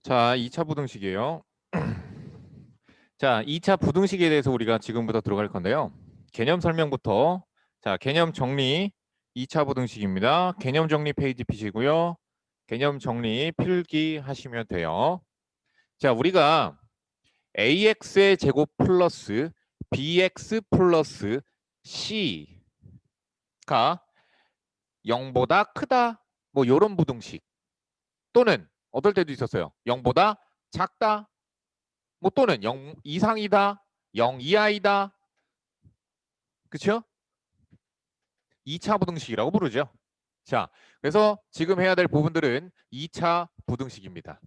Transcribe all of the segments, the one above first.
자, 2차 부등식이에요. 자, 2차 부등식에 대해서 우리가 지금부터 들어갈 건데요. 개념 설명부터. 자, 개념 정리 2차 부등식입니다. 개념 정리 페이지 피시고요. 개념 정리 필기 하시면 돼요. 자, 우리가 ax의 제곱 플러스 bx 플러스 c가 0보다 크다. 뭐 요런 부등식. 또는 어떨 때도 있었어요. 0보다 작다. 뭐 또는 0 이상이다, 0 이하이다. 그쵸? 2차 부등식이라고 부르죠. 자, 그래서 지금 해야 될 부분들은 2차 부등식입니다.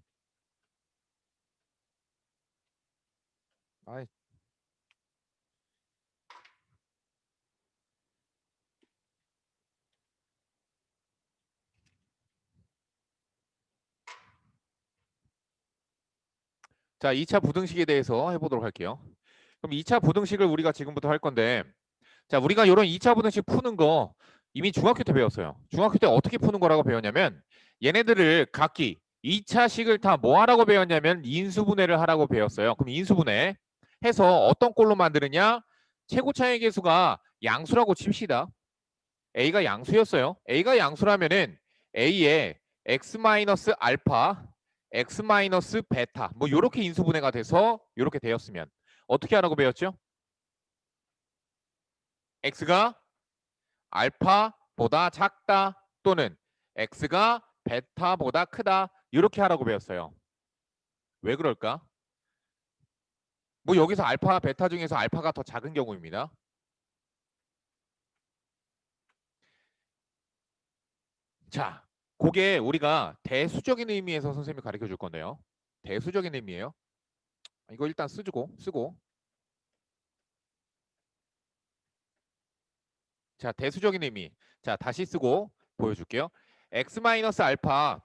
아이. 자, 2차 부등식에 대해서 해보도록 할게요. 그럼 2차 부등식을 우리가 지금부터 할 건데, 자, 우리가 이런 2차 부등식 푸는 거 이미 중학교 때 배웠어요. 중학교 때 어떻게 푸는 거라고 배웠냐면, 얘네들을 각기 2차식을 다 뭐 하라고 배웠냐면 인수분해를 하라고 배웠어요. 그럼 인수분해 해서 어떤 꼴로 만드느냐? 최고차의 계수가 양수라고 칩시다. A가 양수였어요. A가 양수라면은 A에 x-알파, x-베타 뭐 이렇게 인수분해가 돼서 이렇게 되었으면 어떻게 하라고 배웠죠? x가 알파보다 작다 또는 x가 베타보다 크다 이렇게 하라고 배웠어요. 왜 그럴까? 뭐 여기서 알파, 베타 중에서 알파가 더 작은 경우입니다. 자, 그게 우리가 대수적인 의미에서 선생님이 가르쳐 줄 건데요. 대수적인 의미예요. 이거 일단 쓰고. 자, 대수적인 의미. 자, 다시 쓰고 보여줄게요. x-알파,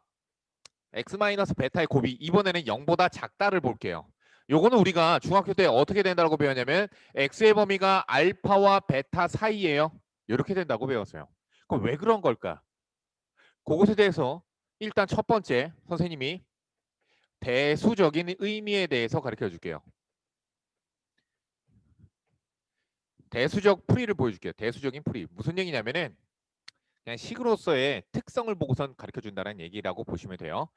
x-베타의 곱이 이번에는 0보다 작다를 볼게요. 요거는 우리가 중학교 때 어떻게 된다고 배웠냐면 x의 범위가 알파와 베타 사이예요. 이렇게 된다고 배웠어요. 그럼 왜 그런 걸까? 그것에 대해서 일단 첫 번째 선생님이 대수적인 의미에 대해서 가르쳐 줄게요. 대수적 풀이를 보여줄게요. 대수적인 풀이. 무슨 얘기냐면은 그냥 식으로서의 특성을 보고선 가르쳐 준다는 얘기라고 보시면 돼요.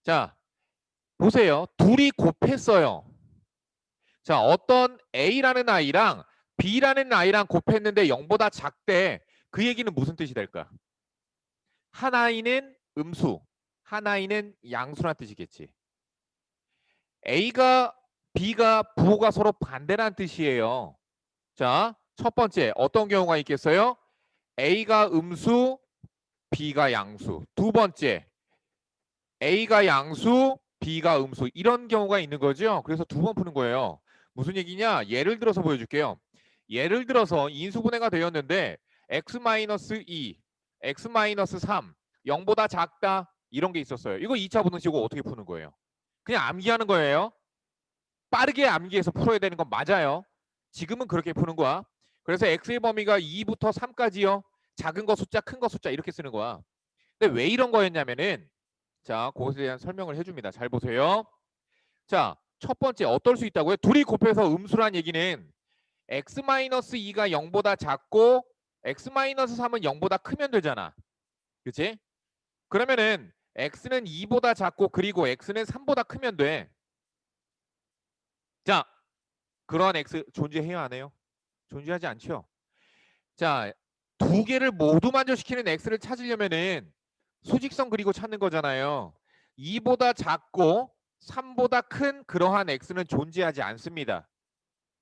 자, 보세요. 둘이 곱했어요. 자, 어떤 A라는 아이랑 B라는 아이랑 곱했는데 0보다 작대. 그 얘기는 무슨 뜻이 될까? 한 아이는 음수, 한 아이는 양수란 뜻이겠지. A가 B가 부호가 서로 반대란 뜻이에요. 자, 첫 번째 어떤 경우가 있겠어요? A가 음수, B가 양수. 두 번째 A가 양수, B가 음수. 이런 경우가 있는 거죠. 그래서 두 번 푸는 거예요. 무슨 얘기냐? 예를 들어서 보여줄게요. 예를 들어서 인수분해가 되었는데 x-2, x-3, 0보다 작다 이런 게 있었어요. 이거 2차 부등식으로 어떻게 푸는 거예요? 그냥 암기하는 거예요. 빠르게 암기해서 풀어야 되는 건 맞아요. 지금은 그렇게 푸는 거야. 그래서 x의 범위가 2부터 3까지요. 작은 거 숫자, 큰 거 숫자 이렇게 쓰는 거야. 근데 왜 이런 거였냐면은 자, 그것에 대한 설명을 해줍니다. 잘 보세요. 자, 첫 번째 어떨 수 있다고요? 둘이 곱해서 음수란 얘기는 x-2가 0보다 작고 x-3은 0보다 크면 되잖아. 그치? 그러면은 x는 2보다 작고 그리고 x는 3보다 크면 돼. 자, 그런 x 존재해요 안 해요? 존재하지 않죠. 자, 두 개를 모두 만족시키는 x를 찾으려면은 수직선 그리고 찾는 거잖아요. 2보다 작고 3보다 큰 그러한 x는 존재하지 않습니다.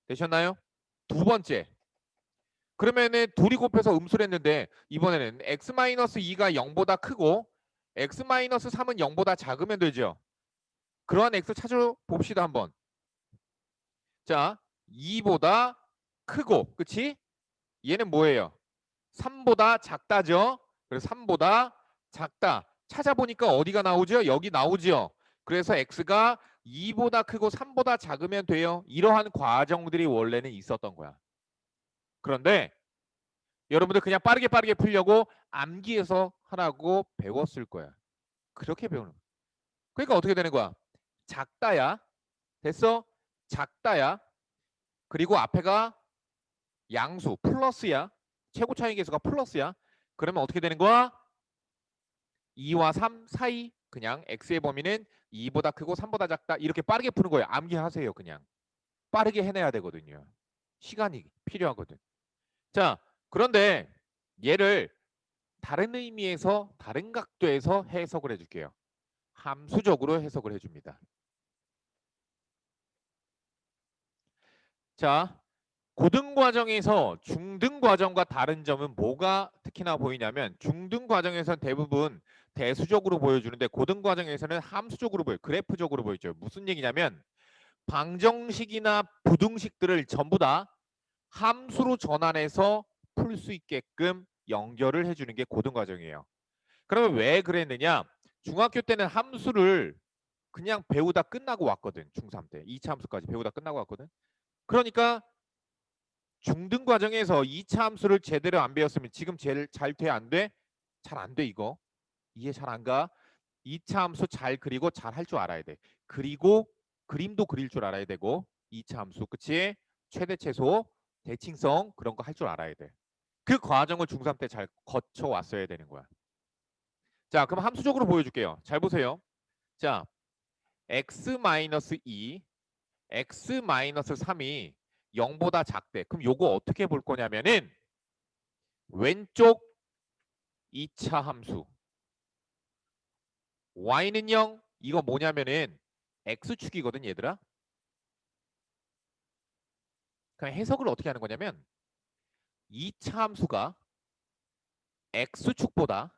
되셨나요? 두 번째. 그러면은 둘이 곱해서 음수를 했는데 이번에는 x-2가 0보다 크고 x-3은 0보다 작으면 되죠. 그러한 x 찾아봅시다 한번. 자, 2보다 크고 그치? 얘는 뭐예요? 3보다 작다죠. 그래서 3보다 작다. 찾아보니까 어디가 나오죠? 여기 나오죠. 그래서 x가 2보다 크고 3보다 작으면 돼요. 이러한 과정들이 원래는 있었던 거야. 그런데 여러분들 그냥 빠르게 풀려고 암기해서 하라고 배웠을 거야. 그렇게 배우는 거야. 그러니까 어떻게 되는 거야? 작다야. 됐어? 작다야. 그리고 앞에가 양수 플러스야. 최고 차이 계수가 플러스야. 그러면 어떻게 되는 거야? 2와 3 사이 그냥 x의 범위는 2보다 크고 3보다 작다. 이렇게 빠르게 푸는 거예요. 암기하세요. 그냥. 빠르게 해내야 되거든요. 시간이 필요하거든. 자, 그런데 얘를 다른 의미에서 다른 각도에서 해석을 해줄게요. 함수적으로 해석을 해줍니다. 자, 고등 과정에서 중등 과정과 다른 점은 뭐가 특히나 보이냐면 중등 과정에서는 대부분 대수적으로 보여주는데 고등 과정에서는 함수적으로 보여요. 그래프적으로 보이죠. 무슨 얘기냐면 방정식이나 부등식들을 전부 다 함수로 전환해서 풀 수 있게끔 연결을 해주는 게 고등 과정이에요. 그러면 왜 그랬느냐? 중학교 때는 함수를 그냥 배우다 끝나고 왔거든. 중3 때 2차 함수까지 배우다 끝나고 왔거든. 그러니까 중등 과정에서 2차 함수를 제대로 안 배웠으면 지금 제일 잘 돼 안 돼? 잘 안 돼 이거. 이해 잘 안 가? 2차 함수 잘 그리고 잘 할 줄 알아야 돼. 그리고 그림도 그릴 줄 알아야 되고 2차 함수 그치? 최대 최소 대칭성 그런 거 할 줄 알아야 돼. 그 과정을 중3 때 잘 거쳐 왔어야 되는 거야. 자, 그럼 함수적으로 보여줄게요. 잘 보세요. 자, x-2, x-3이 0보다 작대. 그럼 요거 어떻게 볼 거냐면은 왼쪽 2차 함수 y는 0 이거 뭐냐면은 x축이거든 얘들아. 그럼 해석을 어떻게 하는 거냐면 2차 함수가 x축보다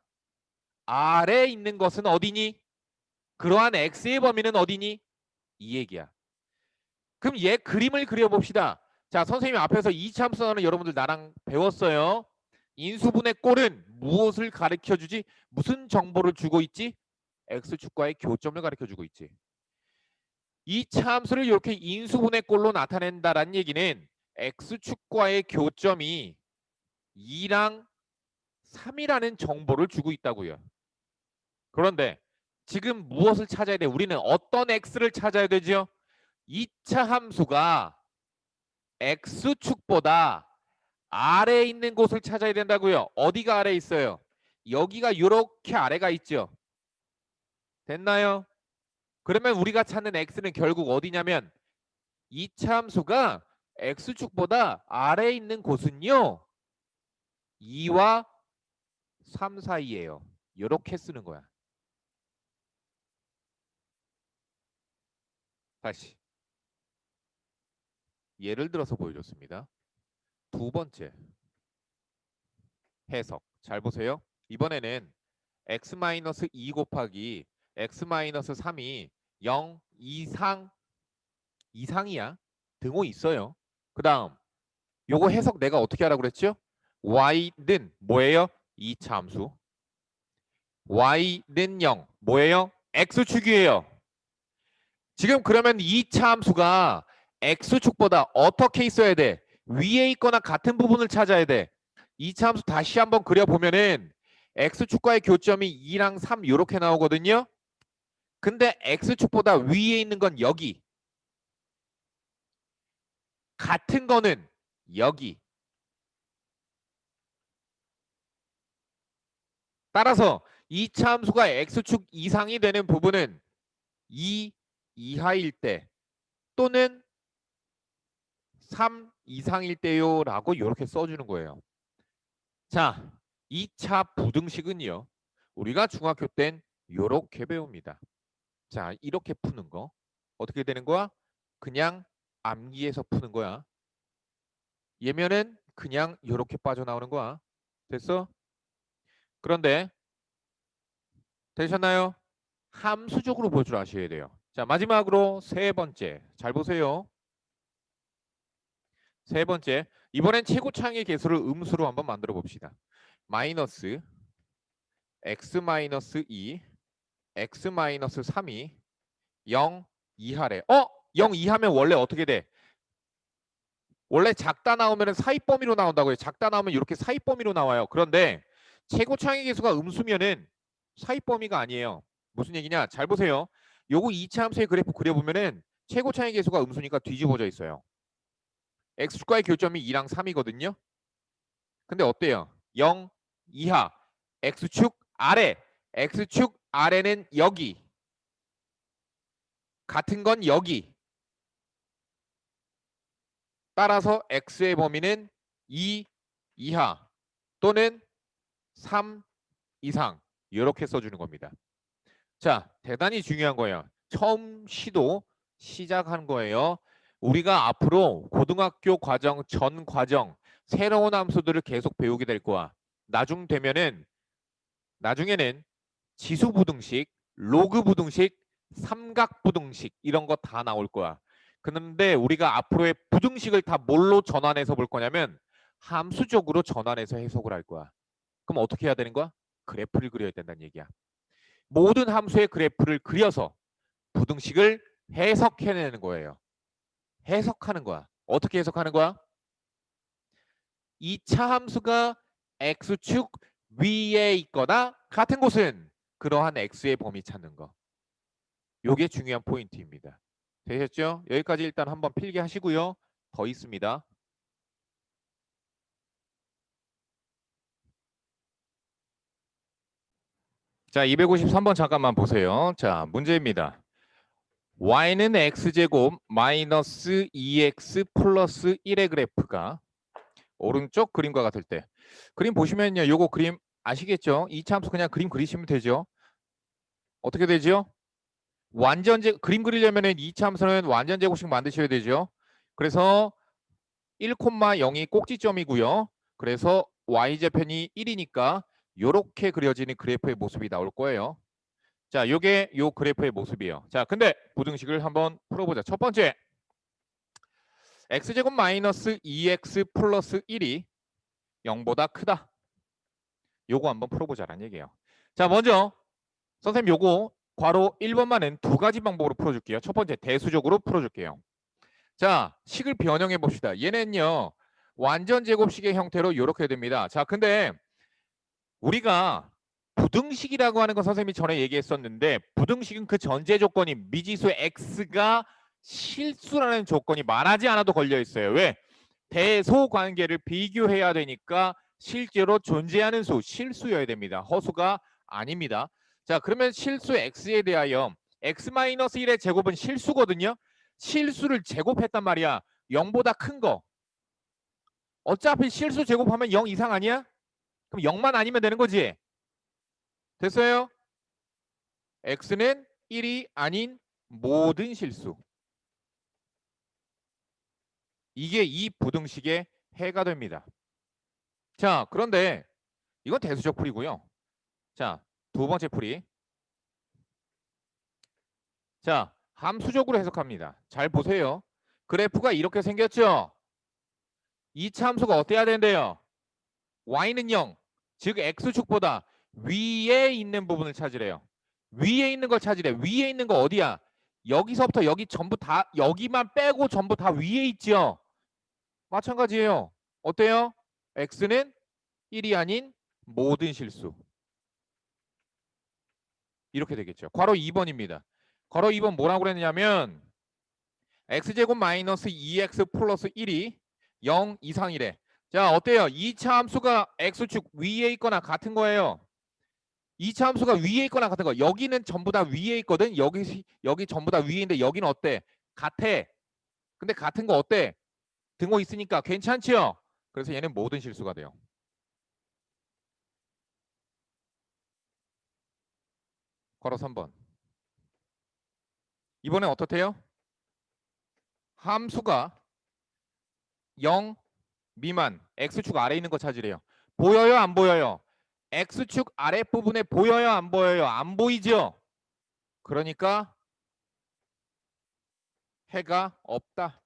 아래에 있는 것은 어디니? 그러한 x의 범위는 어디니? 이 얘기야. 그럼 얘 그림을 그려봅시다. 자, 선생님 앞에서 2차 함수는 여러분들 나랑 배웠어요. 인수분해 꼴은 무엇을 가르쳐주지? 무슨 정보를 주고 있지? x축과의 교점을 가르쳐주고 있지. 2차 함수를 이렇게 인수분해 꼴로 나타낸다라는 얘기는 x축과의 교점이 2랑 3이라는 정보를 주고 있다고요. 그런데 지금 무엇을 찾아야 돼? 우리는 어떤 x를 찾아야 되죠? 2차 함수가 x축보다 아래에 있는 곳을 찾아야 된다고요. 어디가 아래에 있어요? 여기가 이렇게 아래가 있죠. 됐나요? 그러면 우리가 찾는 x는 결국 어디냐면 2차 함수가 x축보다 아래에 있는 곳은요. 2와 3 사이예요. 이렇게 쓰는 거야. 다시 예를 들어서 보여줬습니다. 두 번째 해석 잘 보세요. 이번에는 x-2 곱하기 x-3이 0 이상이야. 등호 있어요. 그 다음 요거 해석 내가 어떻게 하라고 그랬죠? y는 뭐예요? 2차 함수. y는 0 뭐예요? x축이에요. 지금 그러면 2차 함수가 x축보다 어떻게 있어야 돼? 위에 있거나 같은 부분을 찾아야 돼. 2차 함수 다시 한번 그려보면은 x축과의 교점이 2랑 3 이렇게 나오거든요. 근데 x축보다 위에 있는 건 여기. 같은 거는 여기. 따라서 2차 함수가 x축 이상이 되는 부분은 2 이하일 때 또는 3 이상일 때요 라고 이렇게 써주는 거예요. 자, 2차 부등식은요. 우리가 중학교 땐 이렇게 배웁니다. 자, 이렇게 푸는 거. 어떻게 되는 거야? 그냥 암기해서 푸는 거야. 얘면은 그냥 이렇게 빠져나오는 거야. 됐어? 그런데 되셨나요? 함수적으로 볼 줄 아셔야 돼요. 자, 마지막으로 세 번째. 잘 보세요. 세 번째. 이번엔 최고차항의 개수를 음수로 한번 만들어 봅시다. 마이너스 x-2 x-3이 0 이하래. 0 이하면 원래 어떻게 돼? 원래 작다 나오면 사이 범위로 나온다고요. 작다 나오면 이렇게 사이 범위로 나와요. 그런데 최고차항의 개수가 음수면은 사이 범위가 아니에요. 무슨 얘기냐? 잘 보세요. 요거 이차 함수의 그래프 그려보면은 최고 차이 계수가 음수니까 뒤집어져 있어요. x축과의 교점이 2랑 3이거든요. 근데 어때요? 0 이하 x축 아래 x축 아래는 여기 같은 건 여기 따라서 x의 범위는 2 이하 또는 3 이상 이렇게 써주는 겁니다. 자, 대단히 중요한 거예요. 처음 시작한 거예요. 우리가 앞으로 고등학교 과정, 전 과정 새로운 함수들을 계속 배우게 될 거야. 나중에는 지수부등식, 로그부등식, 삼각부등식 이런 거 다 나올 거야. 그런데 우리가 앞으로의 부등식을 다 뭘로 전환해서 볼 거냐면 함수적으로 전환해서 해석을 할 거야. 그럼 어떻게 해야 되는 거야? 그래프를 그려야 된다는 얘기야. 모든 함수의 그래프를 그려서 부등식을 해석해내는 거예요. 해석하는 거야. 어떻게 해석하는 거야? 2차 함수가 x축 위에 있거나 같은 곳은 그러한 x의 범위 찾는 거. 요게 중요한 포인트입니다. 되셨죠? 여기까지 일단 한번 필기하시고요. 더 있습니다. 자, 253번 잠깐만 보세요. 자, 문제입니다. y는 x제곱 마이너스 2x 플러스 1의 그래프가 오른쪽 그림과 같을 때 그림 보시면요. 요거 그림 아시겠죠? 2차 함수 그냥 그림 그리시면 되죠. 어떻게 되죠? 그림 그리려면 2차 함수는 완전 제곱식 만드셔야 되죠. 그래서 1,0이 꼭지점이고요. 그래서 y좌편이 1이니까 요렇게 그려지는 그래프의 모습이 나올 거예요. 자, 요게 요 그래프의 모습이에요. 자, 근데 부등식을 한번 풀어보자. 첫 번째, x제곱 마이너스 2x 플러스 1이 0보다 크다. 요거 한번 풀어보자라는 얘기예요. 자, 먼저 선생님 요거 괄호 1번만은 두 가지 방법으로 풀어줄게요. 첫 번째, 대수적으로 풀어줄게요. 자, 식을 변형해 봅시다. 얘는요, 완전 제곱식의 형태로 이렇게 됩니다. 자, 근데 우리가 부등식이라고 하는 건 선생님이 전에 얘기했었는데 부등식은 그 전제 조건이 미지수 x가 실수라는 조건이 말하지 않아도 걸려 있어요. 왜? 대소 관계를 비교해야 되니까 실제로 존재하는 수, 실수여야 됩니다. 허수가 아닙니다. 자, 그러면 실수 x에 대하여 x-1의 제곱은 실수거든요. 실수를 제곱했단 말이야. 0보다 큰 거. 어차피 실수 제곱하면 0 이상 아니야? 그럼 0만 아니면 되는 거지. 됐어요? x는 1이 아닌 모든 실수. 이게 이 부등식의 해가 됩니다. 자, 그런데 이건 대수적 풀이고요. 자, 두 번째 풀이. 자, 함수적으로 해석합니다. 잘 보세요. 그래프가 이렇게 생겼죠? 이 함수가 어때야 된대요? y는 0, 즉 x축보다 위에 있는 부분을 찾으래요. 위에 있는 걸 찾으래. 위에 있는 거 어디야? 여기서부터 여기 전부 다 여기만 빼고 전부 다 위에 있죠. 마찬가지예요. 어때요? x는 1이 아닌 모든 실수. 이렇게 되겠죠. 괄호 2번입니다. 괄호 2번 뭐라고 그랬냐면 x제곱 마이너스 2x 플러스 1이 0 이상이래. 자, 어때요? 2차 함수가 x축 위에 있거나 같은 거예요. 2차 함수가 위에 있거나 같은 거. 여기는 전부 다 위에 있거든. 여기 전부 다 위에인데 여기는 어때? 같아. 근데 같은 거 어때? 등호 있으니까 괜찮지요? 그래서 얘는 모든 실수가 돼요. 괄호 3번. 이번엔 어떻대요? 함수가 0 미만 x축 아래에 있는 거 찾으래요. 보여요? 안 보여요? x축 아랫부분에 보여요? 안 보여요? 안 보이죠? 그러니까 해가 없다.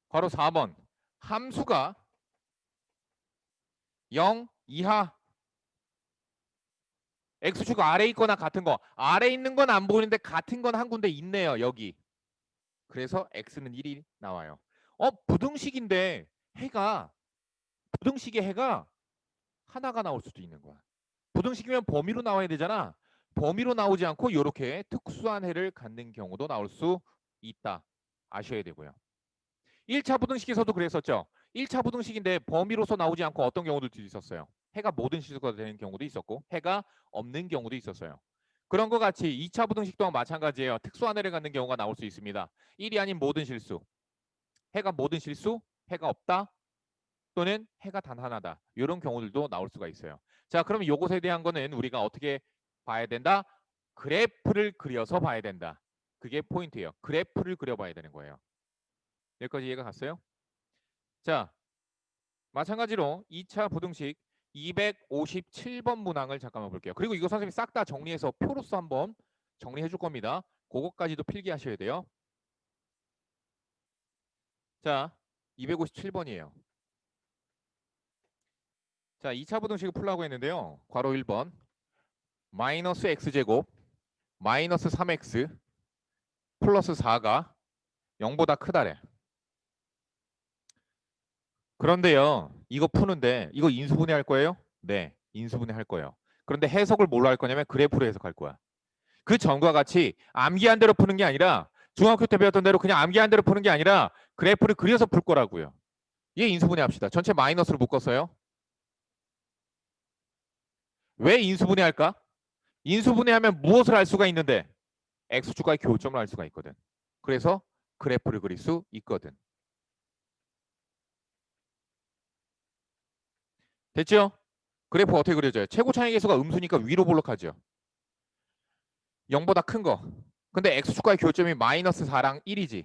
괄호 4번. 함수가 0 이하 x축 아래 있거나 같은 거. 아래 있는 건 안 보이는데 같은 건 한 군데 있네요. 여기. 그래서 x는 1이 나와요. 부등식인데 부등식의 해가 하나가 나올 수도 있는 거야. 부등식이면 범위로 나와야 되잖아. 범위로 나오지 않고 이렇게 특수한 해를 갖는 경우도 나올 수 있다. 아셔야 되고요. 1차 부등식에서도 그랬었죠. 1차 부등식인데 범위로서 나오지 않고 어떤 경우도 있었어요. 해가 모든 실수가 되는 경우도 있었고 해가 없는 경우도 있었어요. 그런 것 같이 2차 부등식 또한 마찬가지예요. 특수한 해를 갖는 경우가 나올 수 있습니다. 1이 아닌 모든 실수. 해가 모든 실수, 해가 없다 또는 해가 단 하나다. 이런 경우들도 나올 수가 있어요. 자, 그럼 이것에 대한 거는 우리가 어떻게 봐야 된다? 그래프를 그려서 봐야 된다. 그게 포인트예요. 그래프를 그려봐야 되는 거예요. 여기까지 이해가 갔어요? 자, 마찬가지로 2차 부등식 257번 문항을 잠깐만 볼게요. 그리고 이거 선생님이 싹 다 정리해서 표로서 한번 정리해 줄 겁니다. 그것까지도 필기하셔야 돼요. 자, 257번이에요. 자, 2차 부등식을 풀라고 했는데요. 괄호 1번 마이너스 x제곱 마이너스 3x 플러스 4가 0보다 크다래. 그런데요. 이거 푸는데 이거 인수분해 할 거예요? 네. 인수분해 할 거예요. 그런데 해석을 뭘로 할 거냐면 그래프로 해석할 거야. 그 전과 같이 암기한 대로 푸는 게 아니라 중학교 때 배웠던 대로 그냥 암기한 대로 푸는 게 아니라 그래프를 그려서 풀 거라고요. 얘 인수분해 합시다. 전체 마이너스로 묶었어요. 왜 인수분해 할까? 인수분해하면 무엇을 알 수가 있는데 x축과의 교점을 알 수가 있거든. 그래서 그래프를 그릴 수 있거든. 됐죠? 그래프 어떻게 그려져요? 최고 차이 계수가 음수니까 위로 볼록하죠. 0보다 큰 거. 근데 x축과의 교점이 마이너스 4랑 1이지.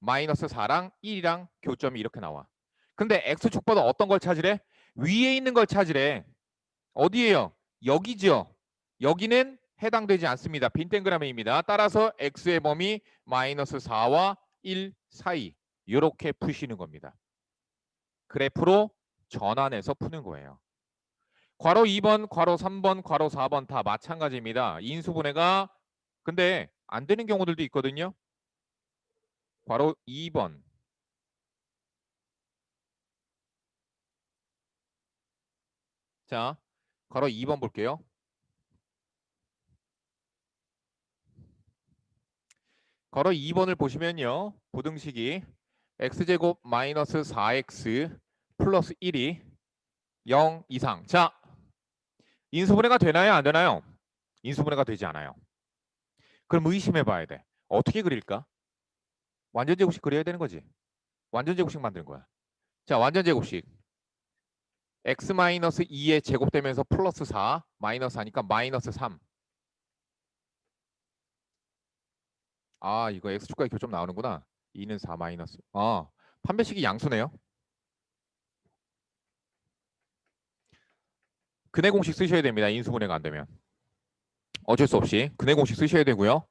마이너스 4랑 1이랑 교점이 이렇게 나와. 근데 x축보다 어떤 걸 찾으래? 위에 있는 걸 찾으래. 어디에요? 여기죠. 여기는 해당되지 않습니다. 빈땡그라미입니다. 따라서 x의 범위 마이너스 4와 1 사이 이렇게 푸시는 겁니다. 그래프로 전환해서 푸는 거예요. 괄호 2번, 괄호 3번, 괄호 4번 다 마찬가지입니다. 인수분해가 근데 안 되는 경우들도 있거든요. 괄호 2번. 자, 괄호 2번 볼게요. 괄호 2번을 보시면요. 부등식이 x제곱 마이너스 4x 플러스 1이 0 이상. 자, 인수분해가 되나요? 안 되나요? 인수분해가 되지 않아요. 그럼 의심해 봐야 돼. 어떻게 그릴까? 완전제곱식 그려야 되는 거지. 완전제곱식 만드는 거야. 자, 완전제곱식. x 마이너스 2에 제곱되면서 플러스 4 마이너스 하니까 마이너스 3. 아, 이거 x축과의 교점 나오는구나. 2는 4 마이너스. 아, 판별식이 양수네요. 근해 공식 쓰셔야 됩니다. 인수분해가 안 되면. 어쩔 수 없이 근해 공식 쓰셔야 되고요.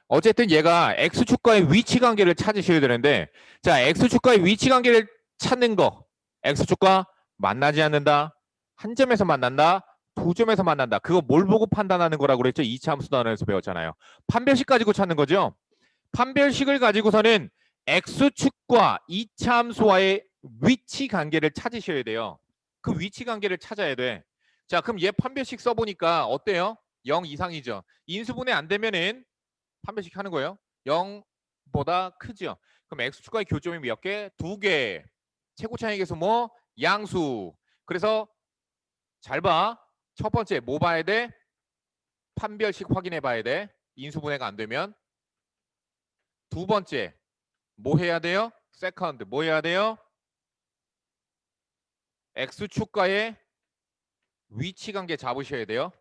어쨌든 얘가 x축과의 위치 관계를 찾으셔야 되는데 자, x축과의 위치 관계를 찾는 거. x축과 만나지 않는다. 한 점에서 만난다. 두 점에서 만난다. 그거 뭘 보고 판단하는 거라고 그랬죠? 2차 함수 단원에서 배웠잖아요. 판별식 가지고 찾는 거죠. 판별식을 가지고서는 x축과 2차 함수와의 위치 관계를 찾으셔야 돼요. 그 위치 관계를 찾아야 돼. 자, 그럼 얘 판별식 써보니까 어때요? 0 이상이죠. 인수분해 안 되면은 판별식 하는 거예요. 0보다 크죠. 그럼 x축과의 교점이 몇 개? 2개. 최고 차이 계수 뭐? 양수. 그래서 잘 봐. 첫 번째 뭐 봐야 돼? 판별식 확인해 봐야 돼. 인수분해가 안 되면. 두 번째 뭐 해야 돼요? 세컨드 뭐 해야 돼요? x축과의 위치 관계 잡으셔야 돼요.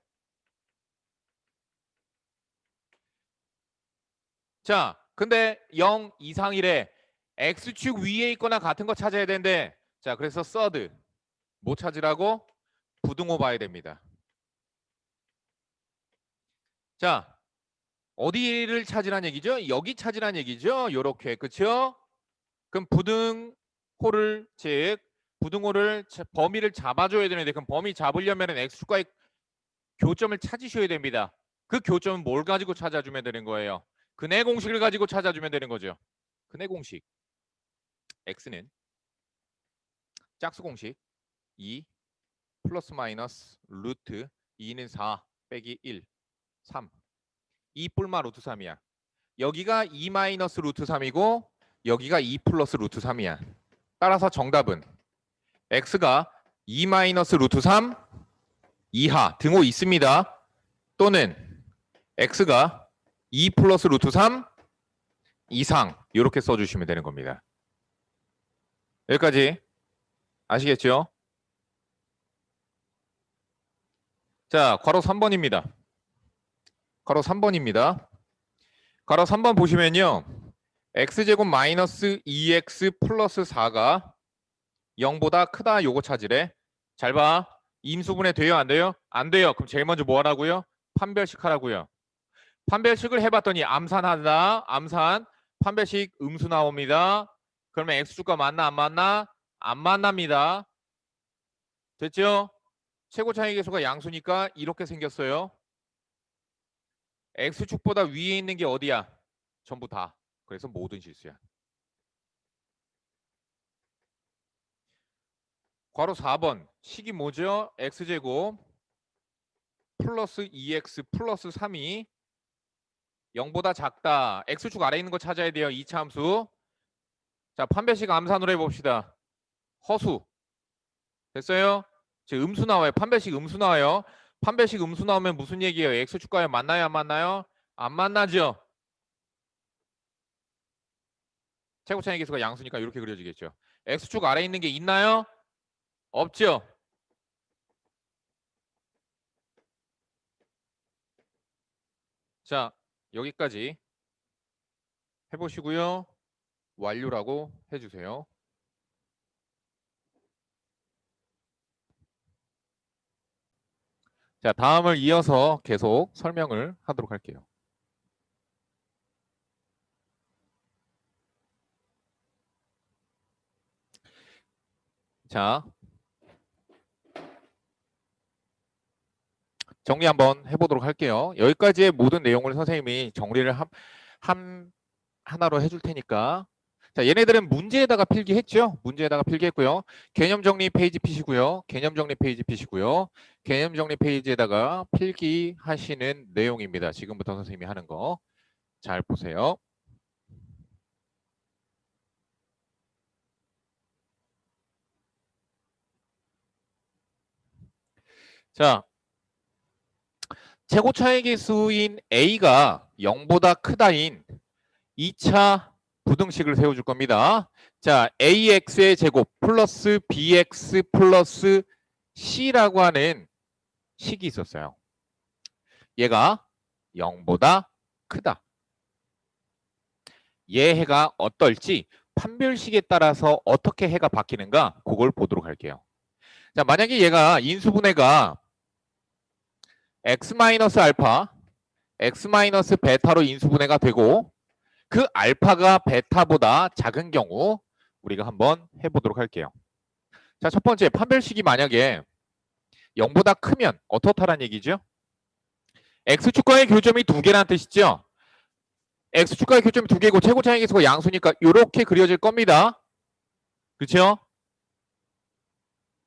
자, 근데 0 이상이래. x축 위에 있거나 같은 거 찾아야 되는데 자, 그래서 서드 뭐 찾으라고? 부등호 봐야 됩니다. 자, 어디를 찾으란 얘기죠? 여기 찾으란 얘기죠? 요렇게 그쵸? 그럼 부등호를 즉 부등호를 범위를 잡아줘야 되는데 그럼 범위 잡으려면 x축과의 교점을 찾으셔야 됩니다. 그 교점은 뭘 가지고 찾아주면 되는 거예요? 근해 공식을 가지고 찾아주면 되는 거죠. 근해 공식 x는 짝수 공식 2 플러스 마이너스 루트 2는 4 빼기 1, 3. 2 뿔마 루트 3이야. 여기가 2 마이너스 루트 3이고 여기가 2 플러스 루트 3이야. 따라서 정답은 x가 2 마이너스 루트 3 이하 등호 있습니다. 또는 x가 2 플러스 루트 3 이상 이렇게 써주시면 되는 겁니다. 여기까지 아시겠죠? 자, 괄호 3번입니다. 괄호 3번입니다. 괄호 3번 보시면요. x제곱 마이너스 2x 플러스 4가 0보다 크다 요거 찾으래. 잘 봐. 임수분해 돼요? 안 돼요? 안 돼요. 그럼 제일 먼저 뭐 하라고요? 판별식 하라고요. 판별식을 해봤더니 암산하다. 암산. 판별식 음수 나옵니다. 그러면 x축과 맞나 안 맞나? 안 만납니다. 됐죠? 최고 차이 계수가 양수니까 이렇게 생겼어요. x축보다 위에 있는 게 어디야? 전부 다. 그래서 모든 실수야. 괄호 4번. 식이 뭐죠? x제곱 플러스 2x 플러스 3이 0보다 작다. x축 아래에 있는 거 찾아야 돼요. 2차 함수. 자, 판별식 암산으로 해봅시다. 허수. 됐어요? 지금 음수 나와요. 판별식 음수 나와요. 판별식 음수 나오면 무슨 얘기예요? x축과에 만나요? 안 만나요? 안 만나죠? 최고 차이 계수가 양수니까 이렇게 그려지겠죠. x축 아래에 있는 게 있나요? 없죠? 자, 여기까지 해보시고요. 완료라고 해주세요. 자, 다음을 이어서 계속 설명을 하도록 할게요. 자, 정리 한번 해보도록 할게요. 여기까지의 모든 내용을 선생님이 정리를 하나로 해줄 테니까. 자, 얘네들은 문제에다가 필기했죠? 문제에다가 필기했고요. 개념 정리 페이지 피시고요. 개념 정리 페이지 피시고요. 개념 정리 페이지에다가 필기하시는 내용입니다. 지금부터 선생님이 하는 거. 잘 보세요. 자, 최고 차이 계수인 A가 0보다 크다인 2차 부등식을 세워줄 겁니다. 자, AX의 제곱 플러스 BX 플러스 C라고 하는 식이 있었어요. 얘가 0보다 크다. 얘 해가 어떨지 판별식에 따라서 어떻게 해가 바뀌는가 그걸 보도록 할게요. 자, 만약에 얘가 인수분해가 x-알파, x-베타로 인수분해가 되고 그 알파가 베타보다 작은 경우 우리가 한번 해보도록 할게요. 자, 첫 번째 판별식이 만약에 0보다 크면 어떻다란 얘기죠? x축과의 교점이 2개라는 뜻이죠? x축과의 교점이 2개고 최고 차이 계수가 양수니까 이렇게 그려질 겁니다. 그렇죠?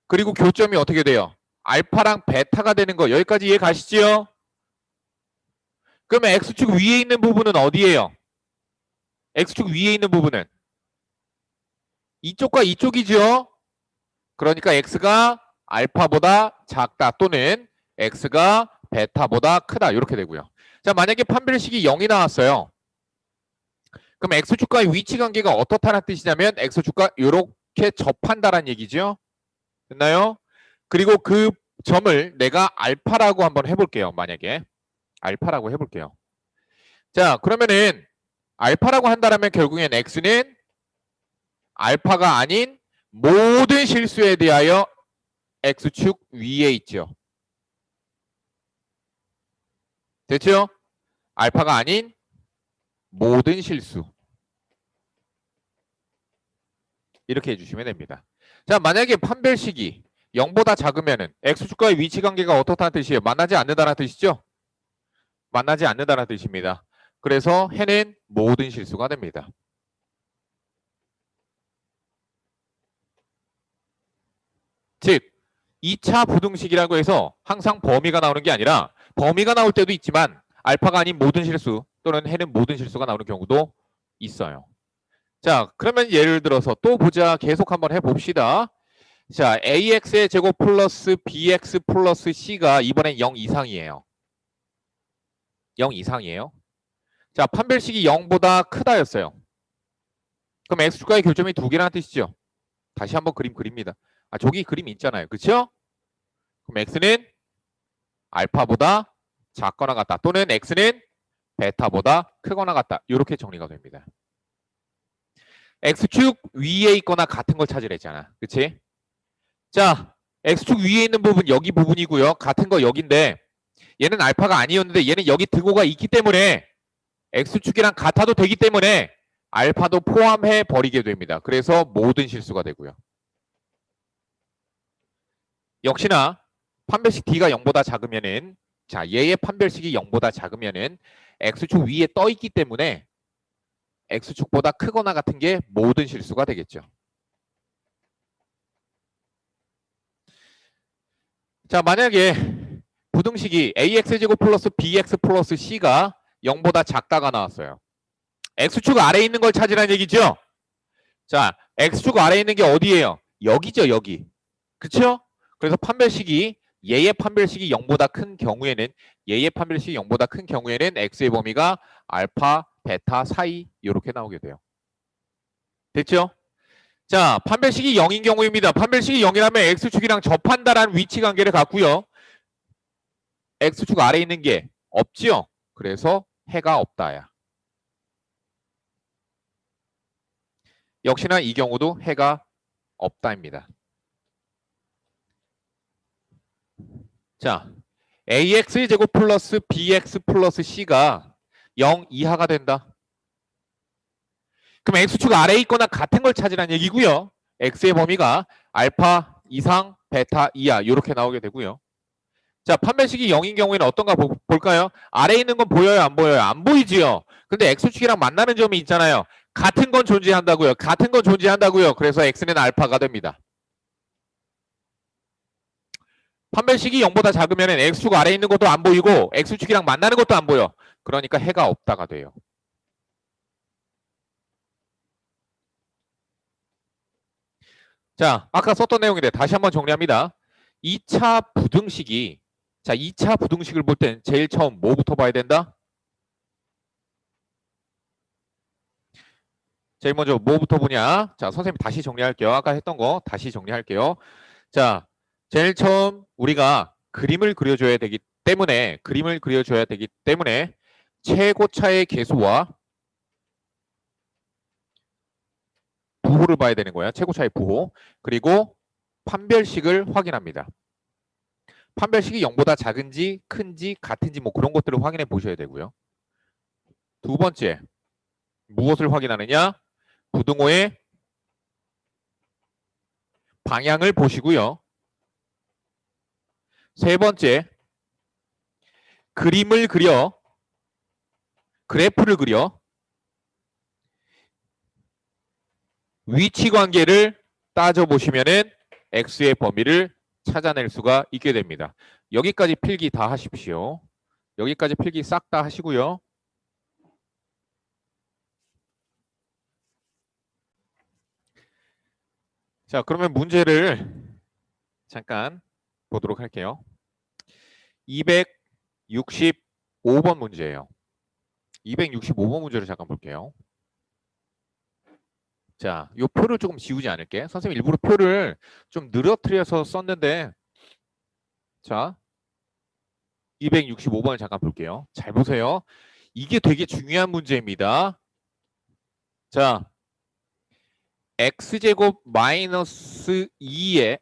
그리고 교점이 어떻게 돼요? 알파랑 베타가 되는 거 여기까지 이해 가시죠? 그러면 x축 위에 있는 부분은 어디예요? x축 위에 있는 부분은 이쪽과 이쪽이죠? 그러니까 x가 알파보다 작다 또는 x가 베타보다 크다 이렇게 되고요. 자, 만약에 판별식이 0이 나왔어요. 그럼 x축과의 위치 관계가 어떻다는 뜻이냐면 x축과 이렇게 접한다는 얘기죠. 됐나요? 그리고 그 점을 내가 알파라고 한번 해볼게요. 만약에 알파라고 해볼게요. 자, 그러면은 알파라고 한다면 결국엔 x는 알파가 아닌 모든 실수에 대하여 x축 위에 있죠. 됐죠? 알파가 아닌 모든 실수. 이렇게 해주시면 됩니다. 자, 만약에 판별식이 0보다 작으면은 x축과의 위치 관계가 어떻다는 뜻이에요? 만나지 않는다는 뜻이죠? 만나지 않는다는 뜻입니다. 그래서 해는 모든 실수가 됩니다. 즉 2차 부등식이라고 해서 항상 범위가 나오는 게 아니라 범위가 나올 때도 있지만 알파가 아닌 모든 실수 또는 해는 모든 실수가 나오는 경우도 있어요. 자, 그러면 예를 들어서 또 보자. 계속 한번 해봅시다. 자, ax의 제곱 플러스 bx 플러스 c가 이번엔 0 이상이에요. 0 이상이에요. 자, 판별식이 0보다 크다였어요. 그럼 x축과의 교점이 두 개라는 뜻이죠. 다시 한번 그림 그립니다. 아, 저기 그림 있잖아요. 그렇죠? 그럼 x는 알파보다 작거나 같다. 또는 x는 베타보다 크거나 같다. 이렇게 정리가 됩니다. x축 위에 있거나 같은 걸 찾으랬잖아. 그치? 자, x축 위에 있는 부분 여기 부분이고요. 같은 거 여기인데 얘는 알파가 아니었는데 얘는 여기 등호가 있기 때문에 x축이랑 같아도 되기 때문에 알파도 포함해 버리게 됩니다. 그래서 모든 실수가 되고요. 역시나 판별식 d가 0보다 작으면은 자, 얘의 판별식이 0보다 작으면은 x축 위에 떠 있기 때문에 x축보다 크거나 같은 게 모든 실수가 되겠죠. 자, 만약에 부등식이 ax제곱 플러스 bx 플러스 c가 0보다 작다가 나왔어요. x축 아래에 있는 걸 찾으라는 얘기죠. 자, x축 아래에 있는 게 어디예요? 여기죠, 여기. 그쵸? 그래서 판별식이 얘의 판별식이 0보다 큰 경우에는 얘의 판별식이 0보다 큰 경우에는 x의 범위가 알파, 베타 사이 이렇게 나오게 돼요. 됐죠? 자, 판별식이 0인 경우입니다. 판별식이 0이라면 x축이랑 접한다라는 위치 관계를 갖고요. x축 아래에 있는 게 없지요. 그래서 해가 없다야. 역시나 이 경우도 해가 없다입니다. 자, ax 제곱 플러스 bx 플러스 c가 0 이하가 된다. 그럼 x축 아래에 있거나 같은 걸 찾으라는 얘기고요. x의 범위가 알파 이상, 베타 이하 이렇게 나오게 되고요. 자, 판별식이 0인 경우에는 어떤가 볼까요? 아래에 있는 건 보여요, 안 보여요? 안 보이지요. 근데 x축이랑 만나는 점이 있잖아요. 같은 건 존재한다고요. 같은 건 존재한다고요. 그래서 x는 알파가 됩니다. 판별식이 0보다 작으면 x축 아래에 있는 것도 안 보이고 x축이랑 만나는 것도 안 보여. 그러니까 해가 없다가 돼요. 자, 아까 썼던 내용인데 다시 한번 정리합니다. 2차 부등식이 자, 2차 부등식을 볼 땐 제일 처음 뭐부터 봐야 된다? 제일 먼저 뭐부터 보냐? 자, 선생님 다시 정리할게요. 아까 했던 거 다시 정리할게요. 자, 제일 처음 우리가 그림을 그려줘야 되기 때문에 최고차의 계수와 부호를 봐야 되는 거야. 최고차의 부호. 그리고 판별식을 확인합니다. 판별식이 0보다 작은지 큰지 같은지 뭐 그런 것들을 확인해 보셔야 되고요. 두 번째, 무엇을 확인하느냐? 부등호의 방향을 보시고요. 세 번째, 그림을 그려, 그래프를 그려 위치 관계를 따져보시면은 x의 범위를 찾아낼 수가 있게 됩니다. 여기까지 필기 다 하십시오. 여기까지 필기 싹 다 하시고요. 자, 그러면 문제를 잠깐 보도록 할게요. 265번 문제예요. 265번 문제를 잠깐 볼게요. 자, 이 표를 조금 지우지 않을게. 선생님 일부러 표를 좀 늘어뜨려서 썼는데 자, 265번을 잠깐 볼게요. 잘 보세요. 이게 되게 중요한 문제입니다. 자, x제곱 마이너스 2에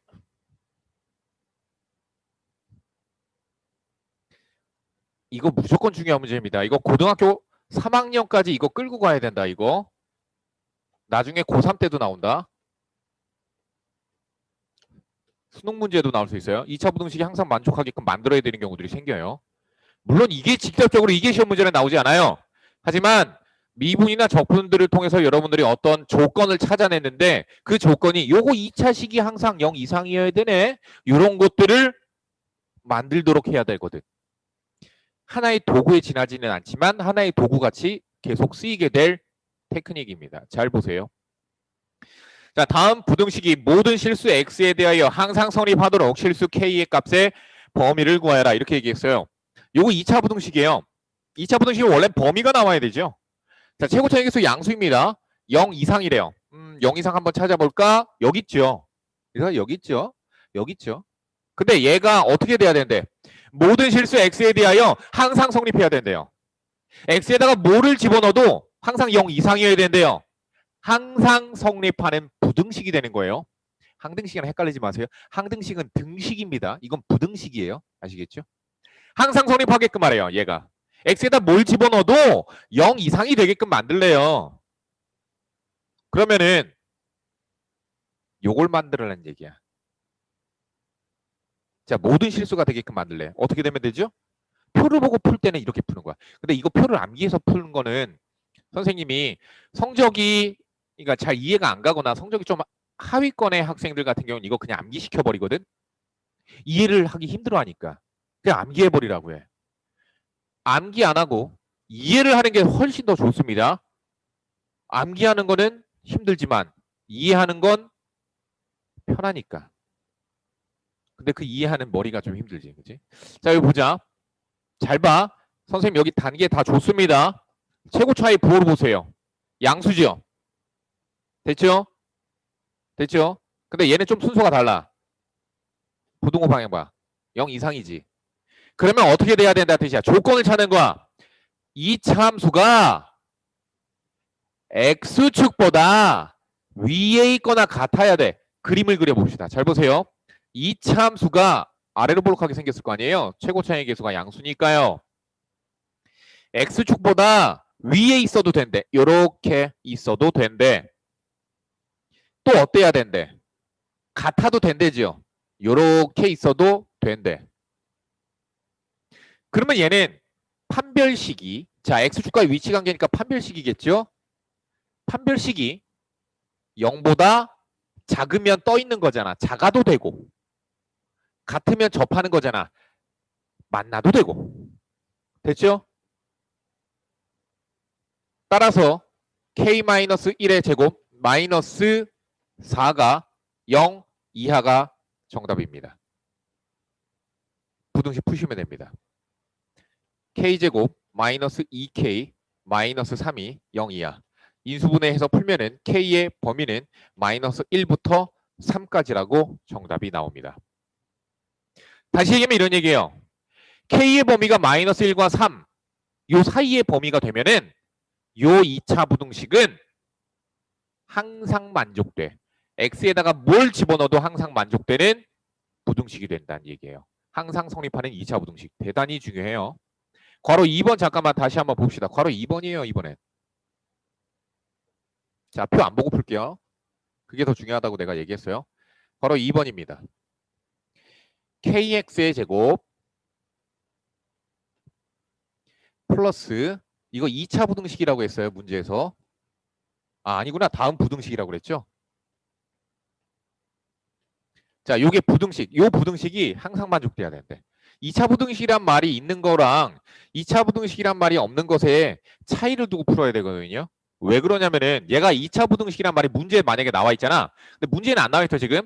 이거 무조건 중요한 문제입니다. 이거 고등학교 3학년까지 이거 끌고 가야 된다. 이거 나중에 고3 때도 나온다. 수능 문제도 나올 수 있어요. 2차 부등식이 항상 만족하게끔 만들어야 되는 경우들이 생겨요. 물론 이게 직접적으로 이게 시험 문제는 나오지 않아요. 하지만 미분이나 적분들을 통해서 여러분들이 어떤 조건을 찾아냈는데 그 조건이 요거 2차 식이 항상 0 이상이어야 되네. 이런 것들을 만들도록 해야 되거든. 하나의 도구에 지나지는 않지만 하나의 도구같이 계속 쓰이게 될 테크닉입니다. 잘 보세요. 자, 다음 부등식이 모든 실수 x에 대하여 항상 성립하도록 실수 k의 값의 범위를 구하여라. 이렇게 얘기했어요. 요거 2차 부등식이에요. 2차 부등식은 원래 범위가 나와야 되죠. 자, 최고차항계수 양수입니다. 0 이상이래요. 0 이상 한번 찾아볼까? 여기 있죠. 그래서 여기 있죠. 여기 있죠. 근데 얘가 어떻게 돼야 된대? 모든 실수 x에 대하여 항상 성립해야 된대요. x에다가 뭐를 집어넣어도 항상 0 이상이어야 된대요. 항상 성립하는 부등식이 되는 거예요. 항등식이랑 헷갈리지 마세요. 항등식은 등식입니다. 이건 부등식이에요. 아시겠죠? 항상 성립하게끔 말해요. 얘가. x에다 뭘 집어넣어도 0 이상이 되게끔 만들래요. 그러면은 요걸 만들으라는 얘기야. 자, 모든 실수가 되게끔 만들래. 어떻게 되면 되죠? 표를 보고 풀 때는 이렇게 푸는 거야. 근데 이거 표를 암기해서 푸는 거는 선생님이 성적이 그러니까 잘 이해가 안 가거나 성적이 좀 하위권의 학생들 같은 경우는 이거 그냥 암기시켜 버리거든. 이해를 하기 힘들어 하니까. 그냥 암기해 버리라고 해. 암기 안 하고 이해를 하는 게 훨씬 더 좋습니다. 암기하는 거는 힘들지만 이해하는 건 편하니까. 근데 그 이해하는 머리가 좀 힘들지. 그치? 자, 여기 보자. 잘 봐. 선생님 여기 단계 다 좋습니다. 최고 차이 부호를 보세요. 양수죠. 됐죠? 됐죠? 근데 얘는 좀 순서가 달라. 부등호 방향 봐. 0 이상이지. 그러면 어떻게 돼야 된다 뜻이야. 조건을 찾는 거야. 이 참수가 x축보다 위에 있거나 같아야 돼. 그림을 그려봅시다. 잘 보세요. 이 참수가 아래로 볼록하게 생겼을 거 아니에요. 최고 차이의 계수가 양수니까요. x축보다 위에 있어도 된대. 이렇게 있어도 된대. 또 어때야 된대? 같아도 된대죠. 이렇게 있어도 된대. 그러면 얘는 판별식이 자 x축과의 위치 관계니까 판별식이겠죠. 판별식이 0보다 작으면 떠 있는 거잖아. 작아도 되고 같으면 접하는 거잖아. 만나도 되고. 됐죠? 따라서 k-1의 제곱 마이너스 4가 0 이하가 정답입니다. 부등식 푸시면 됩니다. k제곱 마이너스 2k 마이너스 3이 0 이하. 인수분해해서 풀면은 k의 범위는 마이너스 1부터 3까지라고 정답이 나옵니다. 다시 얘기하면 이런 얘기예요. k의 범위가 마이너스 1과 3, 요 사이의 범위가 되면은 요 2차 부등식은 항상 만족돼. x에다가 뭘 집어넣어도 항상 만족되는 부등식이 된다는 얘기예요. 항상 성립하는 2차 부등식. 대단히 중요해요. 괄호 2번 잠깐만 다시 한번 봅시다. 괄호 2번이에요. 이번엔. 자, 표 안 보고 풀게요. 그게 더 중요하다고 내가 얘기했어요. 괄호 2번입니다. kx의 제곱 플러스 이거 2차 부등식이라고 했어요. 문제에서. 아, 아니구나. 다음 부등식이라고 그랬죠. 자, 요게 부등식. 요 부등식이 항상 만족돼야 되는데. 2차 부등식이란 말이 있는 거랑 2차 부등식이란 말이 없는 것에 차이를 두고 풀어야 되거든요. 왜 그러냐면은 얘가 2차 부등식이란 말이 문제에 만약에 나와 있잖아. 근데 문제는 안 나와 있죠, 지금.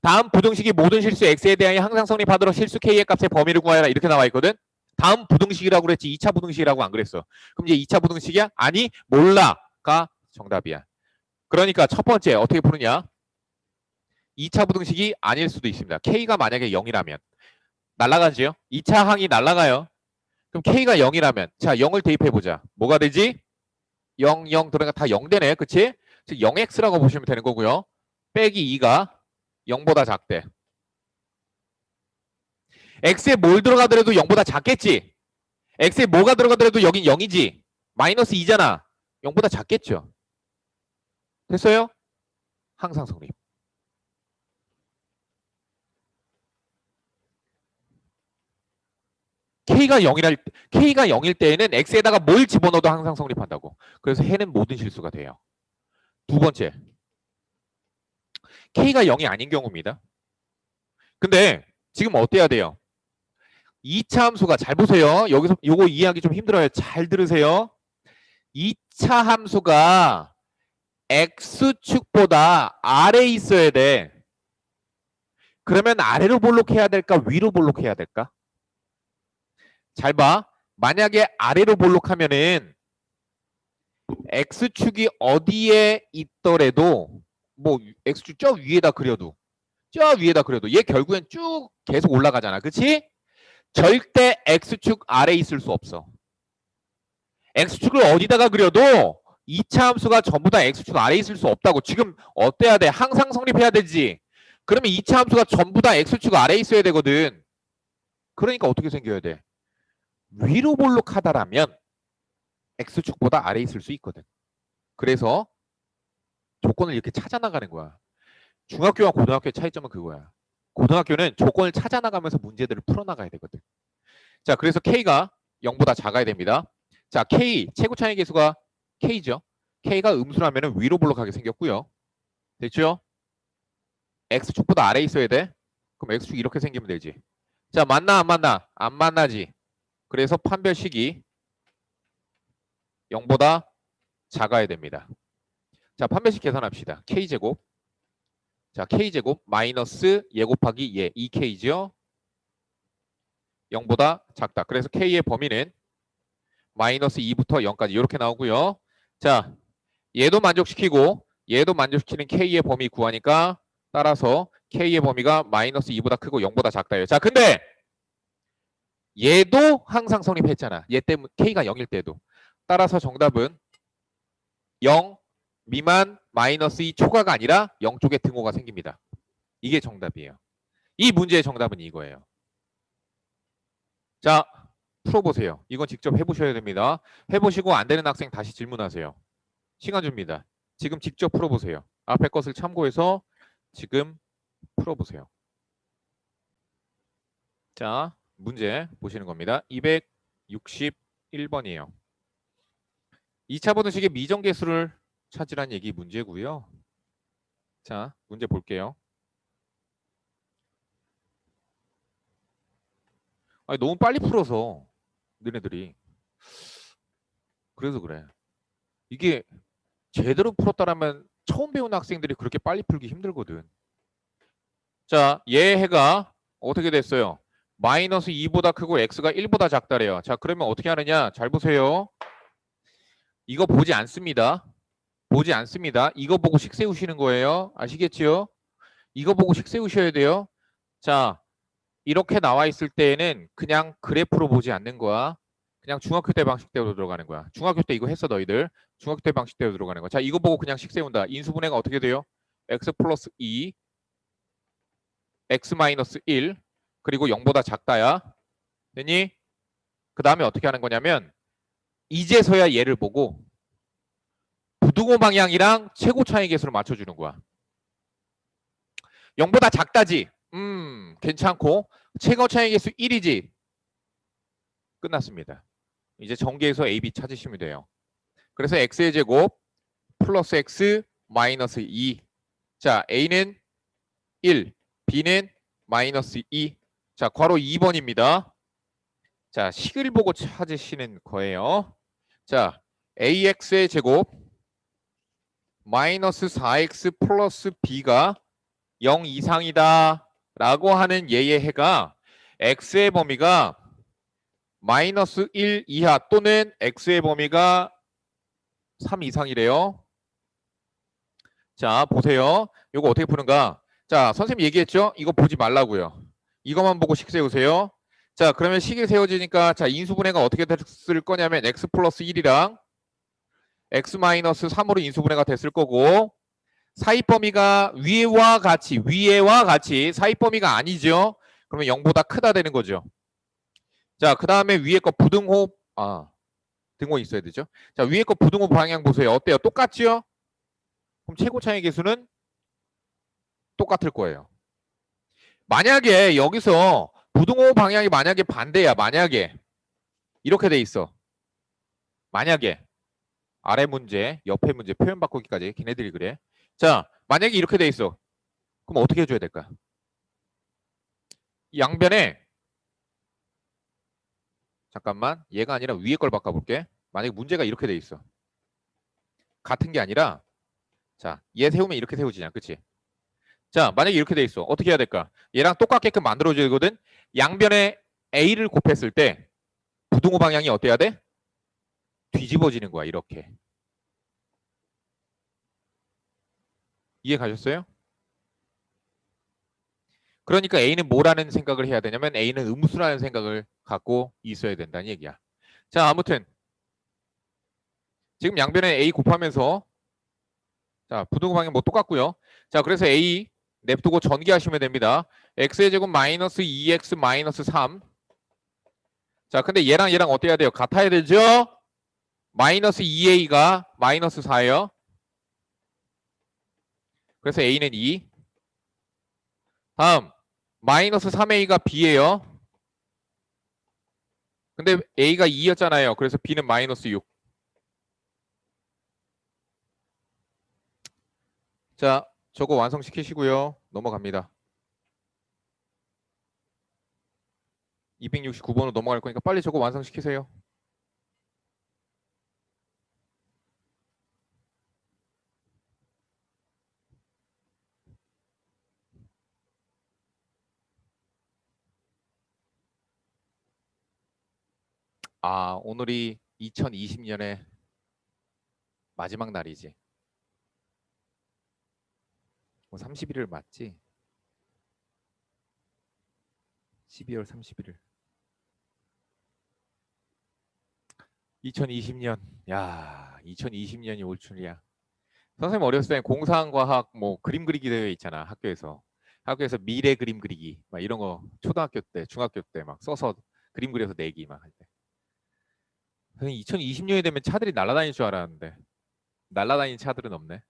다음 부등식이 모든 실수 x에 대하여 항상 성립하도록 실수 k의 값의 범위를 구하여라. 이렇게 나와 있거든. 다음 부등식이라고 그랬지 2차 부등식이라고 안 그랬어. 그럼 이제 2차 부등식이야? 아니, 몰라가 정답이야. 그러니까 첫 번째 어떻게 푸느냐? 2차 부등식이 아닐 수도 있습니다. k가 만약에 0이라면 날아가지요. 2차 항이 날아가요. 그럼 k가 0이라면 자 0을 대입해보자. 뭐가 되지? 0, 0 들어가 다 0 되네. 그치? 즉 0x라고 보시면 되는 거고요. 빼기 2가 0보다 작대. x에 뭘 들어가더라도 0보다 작겠지? x에 뭐가 들어가더라도 여긴 0이지? 마이너스 2잖아. 0보다 작겠죠? 됐어요? 항상 성립. K가 0일 때에는 X에다가 뭘 집어넣어도 항상 성립한다고. 그래서 해는 모든 실수가 돼요. 두 번째. K가 0이 아닌 경우입니다. 근데 지금 어때야 돼요? 2차 함수가 잘 보세요. 여기서 요거 이해하기 좀 힘들어요. 잘 들으세요. 2차 함수가 x축보다 아래에 있어야 돼. 그러면 아래로 볼록해야 될까? 위로 볼록해야 될까? 잘 봐. 만약에 아래로 볼록하면은 x축이 어디에 있더라도 뭐 x축 저 위에다 그려도 얘 결국엔 쭉 계속 올라가잖아. 그치? 절대 x축 아래에 있을 수 없어. x축을 어디다가 그려도 2차 함수가 전부 다 x축 아래에 있을 수 없다고. 지금 어때야 돼? 항상 성립해야 되지. 그러면 2차 함수가 전부 다 x축 아래에 있어야 되거든. 그러니까 어떻게 생겨야 돼? 위로 볼록하다라면 x축보다 아래에 있을 수 있거든. 그래서 조건을 이렇게 찾아 나가는 거야. 중학교와 고등학교의 차이점은 그거야. 고등학교는 조건을 찾아 나가면서 문제들을 풀어 나가야 되거든. 자, 그래서 k가 0보다 작아야 됩니다. 자, k 최고 차이 계수가 k죠. k가 음수라면 위로 볼록하게 생겼고요. 됐죠? x축보다 아래에 있어야 돼. 그럼 x축 이렇게 생기면 되지. 자, 만나 안 만나? 안 만나지. 그래서 판별식이 0보다 작아야 됩니다. 자, 판별식 계산합시다. k제곱. 자, k제곱 마이너스 예 곱하기 예 2k죠. 0보다 작다. 그래서 k의 범위는 마이너스 2부터 0까지 이렇게 나오고요. 자, 얘도 만족시키고 얘도 만족시키는 k의 범위 구하니까 따라서 k의 범위가 마이너스 2보다 크고 0보다 작다예요. 자, 근데 얘도 항상 성립했잖아. 얘 때문에 k가 0일 때도. 따라서 정답은 0 미만 마이너스 2 초과가 아니라 0 쪽에 등호가 생깁니다. 이게 정답이에요. 이 문제의 정답은 이거예요. 자, 풀어보세요. 이건 직접 해보셔야 됩니다. 해보시고 안 되는 학생 다시 질문하세요. 시간 줍니다. 지금 직접 풀어보세요. 앞에 것을 참고해서 지금 풀어보세요. 자, 문제 보시는 겁니다. 261번이에요. 2차 보등식의 미정계수를 찾으란 얘기 문제고요. 자, 문제 볼게요. 아니, 너무 빨리 풀어서 너네들이. 그래서 그래. 이게 제대로 풀었다라면 처음 배우는 학생들이 그렇게 빨리 풀기 힘들거든. 자, 얘 해가 어떻게 됐어요? 마이너스 2보다 크고 x가 1보다 작다래요. 자, 그러면 어떻게 하느냐? 잘 보세요. 이거 보지 않습니다. 보지 않습니다. 이거 보고 식 세우시는 거예요. 아시겠지요? 이거 보고 식 세우셔야 돼요. 자, 이렇게 나와 있을 때에는 그냥 그래프로 보지 않는 거야. 그냥 중학교 때 방식대로 들어가는 거야. 중학교 때 이거 했어 너희들. 중학교 때 방식대로 들어가는 거야. 자, 이거 보고 그냥 식 세운다. 인수분해가 어떻게 돼요? x 플러스 2, x 마이너스 1, 그리고 0보다 작다야. 됐니? 그 다음에 어떻게 하는 거냐면 이제서야 얘를 보고 부등호 방향이랑 최고 차이 계수를 맞춰주는 거야. 0보다 작다지. 괜찮고 최고 차이 계수 1이지. 끝났습니다. 이제 전개해서 A, B 찾으시면 돼요. 그래서 x의 제곱 플러스 x 마이너스 2. 자, A는 1, B는 마이너스 2. 자, 괄호 2번입니다. 자, 식을 보고 찾으시는 거예요. 자, AX의 제곱 마이너스 4x 플러스 B가 0 이상이다 라고 하는 얘의 해가 x의 범위가 마이너스 1 이하 또는 x의 범위가 3 이상이래요. 자, 보세요. 이거 어떻게 푸는가? 자, 선생님 얘기했죠? 이거 보지 말라고요. 이것만 보고 식 세우세요. 자, 그러면 식이 세워지니까 자, 인수분해가 어떻게 됐을 거냐면 x 플러스 1이랑 x 마이너스 3으로 인수분해가 됐을 거고 사이 범위가 위와 같이 사이 범위가 아니죠. 그러면 0보다 크다 되는 거죠. 자, 그 다음에 위에 거 부등호 등호 있어야 되죠. 자, 위에 거 부등호 방향 보세요. 어때요? 똑같죠? 그럼 최고 차이 계수는 똑같을 거예요. 만약에 여기서 부등호 방향이 만약에 반대야. 만약에 이렇게 돼 있어. 만약에 아래 문제, 옆에 문제, 표현 바꾸기까지 걔네들이 그래. 자, 만약에 이렇게 돼 있어. 그럼 어떻게 해줘야 될까? 양변에 잠깐만. 얘가 아니라 위에 걸 바꿔볼게. 만약에 문제가 이렇게 돼 있어. 같은 게 아니라 자, 얘 세우면 이렇게 세우지냐. 그치? 자, 만약에 이렇게 돼 있어. 어떻게 해야 될까? 얘랑 똑같게끔 만들어줘야 되거든. 양변에 A를 곱했을 때 부등호 방향이 어때야 돼? 뒤집어지는 거야. 이렇게. 이해 가셨어요? 그러니까 A는 뭐라는 생각을 해야 되냐면 A는 음수라는 생각을 갖고 있어야 된다는 얘기야. 자, 아무튼 지금 양변에 A 곱하면서 자, 부등호 방향 뭐 똑같고요. 자, 그래서 A 냅두고 전개하시면 됩니다. x의 제곱 마이너스 2x 마이너스 3. 자, 근데 얘랑 어떻게 해야 돼요? 같아야 되죠? 마이너스 2a가 마이너스 4예요. 그래서 a는 2. 다음 마이너스 3a가 b예요. 근데 a가 2였잖아요. 그래서 b는 마이너스 6. 자, 저거 완성시키시고요. 넘어갑니다. 269번으로 넘어갈 거니까 빨리 저거 완성시키세요. 아, 오늘이 2020년의 마지막 날이지. 31일 맞지? 12월 31일. 2020년. 야, 2020년이 올 줄이야. 선생님 어렸을 때 공상과학 뭐 그림 그리기 대회 있잖아. 학교에서. 학교에서 미래 그림 그리기 막 이런 거 초등학교 때, 중학교 때 막 써서 그림 그려서 내기 막 할 때. 선생님 2020년이 되면 차들이 날아다닐 줄 알았는데 날아다니는 차들은 없네.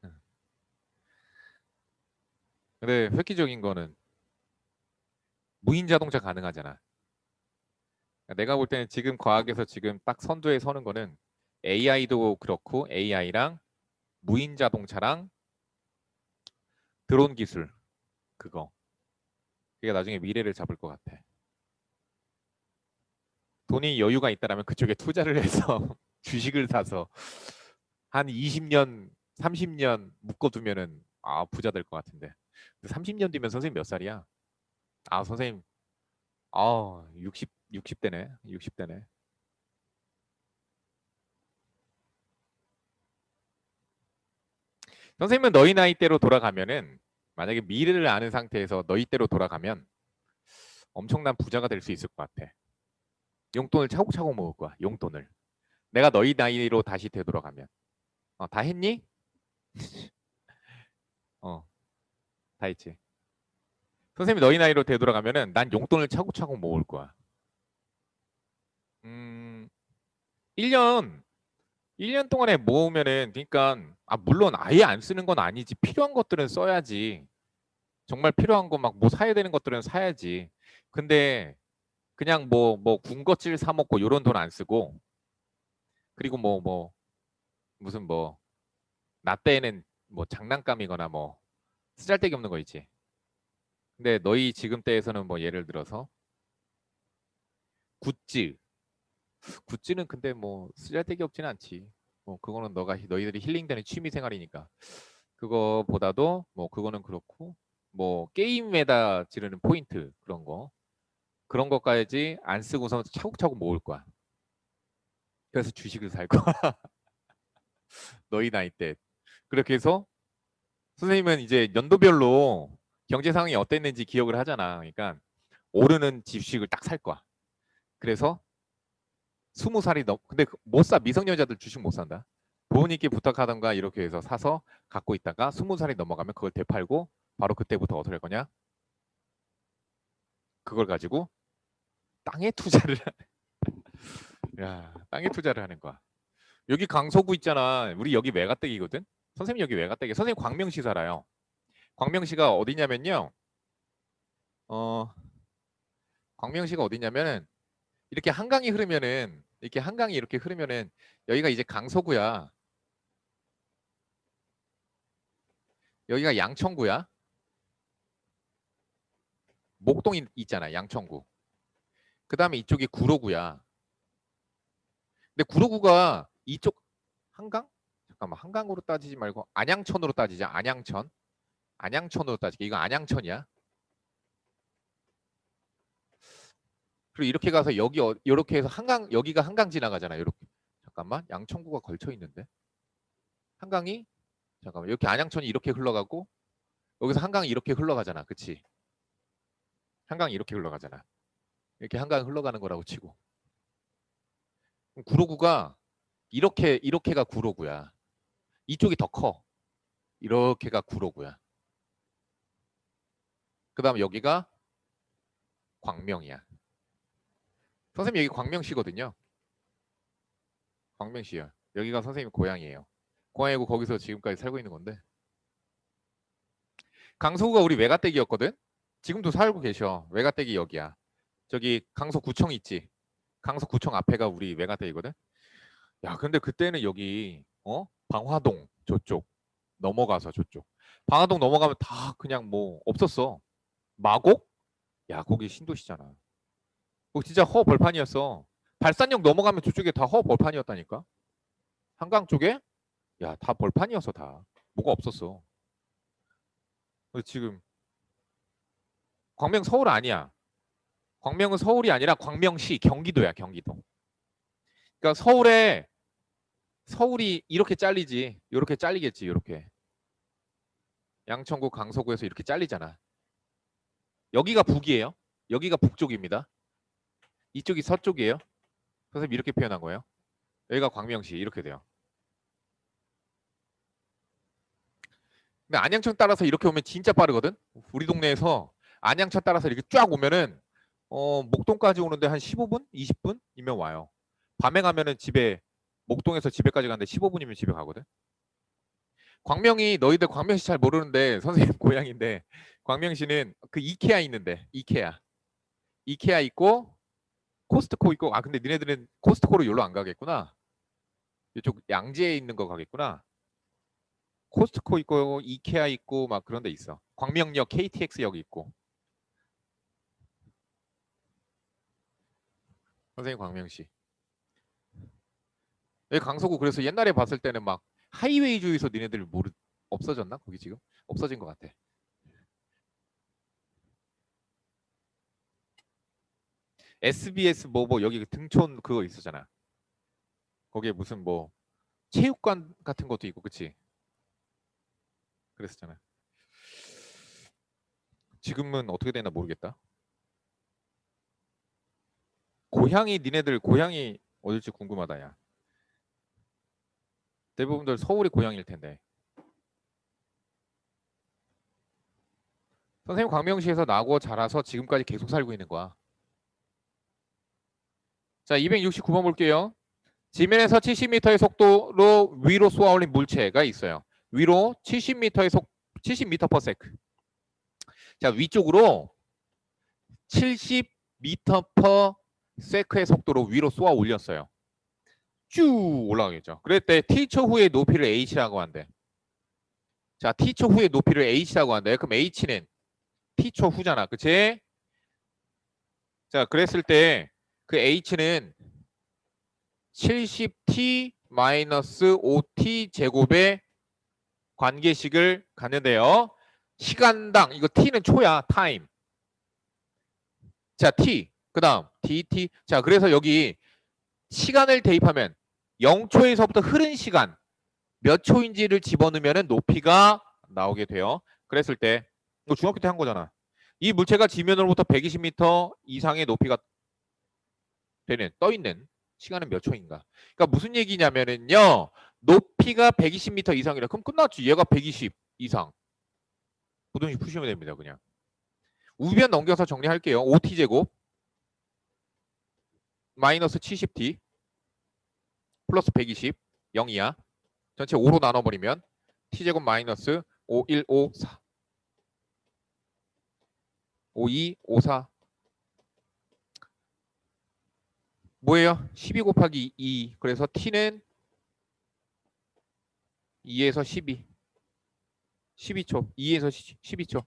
응. 근데 획기적인 거는 무인 자동차 가능하잖아. 내가 볼 때는 지금 과학에서 지금 딱 선두에 서는 거는 AI도 그렇고 AI랑 무인 자동차랑 드론 기술 그거. 그게 나중에 미래를 잡을 것 같아. 돈이 여유가 있다라면 그쪽에 투자를 해서 주식을 사서 한 20년, 30년 묶어두면은 아 부자 될 것 같은데. 30년 뒤면 선생님 몇 살이야? 아 선생님 아 60대네. 60대네. 선생님은 너희 나이대로 돌아가면은 만약에 미래를 아는 상태에서 너희 때로 돌아가면 엄청난 부자가 될 수 있을 것 같아. 용돈을 차곡차곡 모을 거야. 용돈을. 내가 너희 나이로 다시 되돌아가면. 다 했니? 어, 다 했지. 선생님이 너희 나이로 되돌아가면은 난 용돈을 차곡차곡 모을 거야. 1년, 1년 동안에 모으면은, 그러니까, 물론 아예 안 쓰는 건 아니지. 필요한 것들은 써야지. 정말 필요한 거 막 뭐 사야 되는 것들은 사야지. 근데 그냥 뭐 군것질 사 먹고 요런 돈 안 쓰고, 그리고 무슨 나 때에는 뭐 장난감이거나 뭐 쓰잘데기 없는 거 있지. 근데 너희 지금 때에서는 뭐 예를 들어서 굿즈, 굿즈는 근데 뭐 쓰잘데기 없지는 않지. 뭐 그거는 너희들이 힐링되는 취미 생활이니까. 그거보다도 뭐 그거는 그렇고 뭐 게임에다 지르는 포인트 그런 것까지 안 쓰고서 차곡차곡 모을 거야. 그래서 주식을 살 거야. 너희 나이 때. 그렇게 해서 선생님은 이제 연도별로 경제 상황이 어땠는지 기억을 하잖아. 그러니까 오르는 주식을 딱 살 거야. 그래서 20살이 근데 못 사. 미성년자들 주식 못 산다. 부모님께 부탁하던가 이렇게 해서 사서 갖고 있다가 20살이 넘어가면 그걸 되팔고 바로 그때부터 어떻게 할 거냐? 그걸 가지고 땅에 투자를 야, 땅에 투자를 하는 거야. 여기 강서구 있잖아. 우리 여기 외가댁이거든. 선생님 여기 외가댁이. 선생님 광명시 살아요. 광명시가 어디냐면요. 어, 광명시가 어디냐면은 이렇게 한강이 흐르면은 이렇게 한강이 이렇게 흐르면은 여기가 이제 강서구야. 여기가 양천구야. 목동이 있잖아. 양천구. 그 다음에 이쪽이 구로구야. 근데 구로구가 이쪽 한강? 잠깐만, 한강으로 따지지 말고 안양천으로 따지자. 안양천. 안양천으로 따지게. 이거 안양천이야. 그리고 이렇게 가서 여기 이렇게 해서 한강, 여기가 한강 지나가잖아. 이렇게. 잠깐만, 양천구가 걸쳐 있는데. 한강이 잠깐만, 이렇게 안양천이 이렇게 흘러가고 여기서 한강이 이렇게 흘러가잖아. 그치? 한강이 이렇게 흘러가잖아. 이렇게 한강 흘러가는 거라고 치고. 그럼 구로구가 이렇게가 구로구야. 이쪽이 더 커. 이렇게가 구로구야. 그 다음에 여기가 광명이야. 선생님 여기 광명시거든요. 광명시야. 여기가 선생님 고향이에요. 고향이고 거기서 지금까지 살고 있는 건데. 강서구가 우리 외가댁이었거든. 지금도 살고 계셔. 외가댁이 여기야. 저기 강서구청 있지. 강서구청 앞에가 우리 외가댁이거든. 야, 근데 그때는 여기 방화동 저쪽 넘어가서 저쪽. 방화동 넘어가면 다 그냥 뭐 없었어. 마곡? 야, 거기 신도시잖아. 거기 진짜 허벌판이었어. 발산역 넘어가면 저쪽에 다 허벌판이었다니까. 한강 쪽에? 야, 다 벌판이었어 다. 뭐가 없었어. 그래서 지금 광명 서울 아니야. 광명은 서울이 아니라 광명시 경기도야, 경기도. 그러니까 서울이 이렇게 잘리지. 이렇게 잘리겠지, 이렇게. 양천구, 강서구에서 이렇게 잘리잖아. 여기가 북이에요. 여기가 북쪽입니다. 이쪽이 서쪽이에요. 선생님 이렇게 표현한 거예요. 여기가 광명시 이렇게 돼요. 근데 안양천 따라서 이렇게 오면 진짜 빠르거든. 우리 동네에서 안양천 따라서 이렇게 쫙 오면은 목동까지 오는데 한 15분, 20분이면 와요. 밤에 가면은 집에 목동에서 집에까지 가는데 15분이면 집에 가거든. 광명이 너희들 광명시 잘 모르는데 선생님 고향인데 광명시는 그 이케아 있는데 이케아 있고 코스트코 있고 아 근데 니네들은 코스트코로 여기로 안 가겠구나. 이쪽 양재에 있는 거 가겠구나. 코스트코 있고 이케아 있고 막 그런 데 있어. 광명역 KTX역 있고. 선생님 광명시. 여기 강서구 그래서 옛날에 봤을 때는 막 하이웨이 주에서 니네들 없어졌나? 거기 지금? 없어진 것 같아. SBS 뭐 여기 등촌 그거 있었잖아. 거기에 무슨 뭐 체육관 같은 것도 있고 그치? 그랬었잖아. 지금은 어떻게 되나 모르겠다. 니네들 고향이 어딜지 궁금하다 야. 대부분들 서울이 고향일 텐데. 선생님 광명시에서 나고 자라서 지금까지 계속 살고 있는 거야. 자, 269번 볼게요. 지면에서 70m의 속도로 위로 쏘아 올린 물체가 있어요. 위로 70m/s. 자, 위쪽으로 70m/s의 속도로 위로 쏘아 올렸어요. 쭉 올라가겠죠. 그럴 때 t초 후의 높이를 h라고 한대. 자, t초 후의 높이를 h라고 한대. 그럼 h는 t초 후잖아. 그치? 자, 그랬을 때 그 h는 70t-5t 제곱의 관계식을 갖는데요. 시간당 이거 t는 초야. 타임. 자, t. 그다음 dt. 자, 그래서 여기 시간을 대입하면 0초에서부터 흐른 시간 몇 초인지를 집어넣으면 높이가 나오게 돼요. 그랬을 때 이거 중학교 때 한 거잖아. 이 물체가 지면으로부터 120m 이상의 높이가 떠 있는 시간은 몇 초인가? 그러니까 무슨 얘기냐면은요. 높이가 120m 이상이라 그럼 끝났지. 얘가 120 이상. 부등식 푸시면 됩니다. 그냥. 우변 넘겨서 정리할게요. 5t 제곱 마이너스 70t 플러스 120 0이야. 전체 5로 나눠버리면 t제곱 마이너스 5, 1, 5, 4 5, 2, 5, 4 뭐예요? 12 곱하기 2 그래서 t는 2에서 12 12초 2에서 12초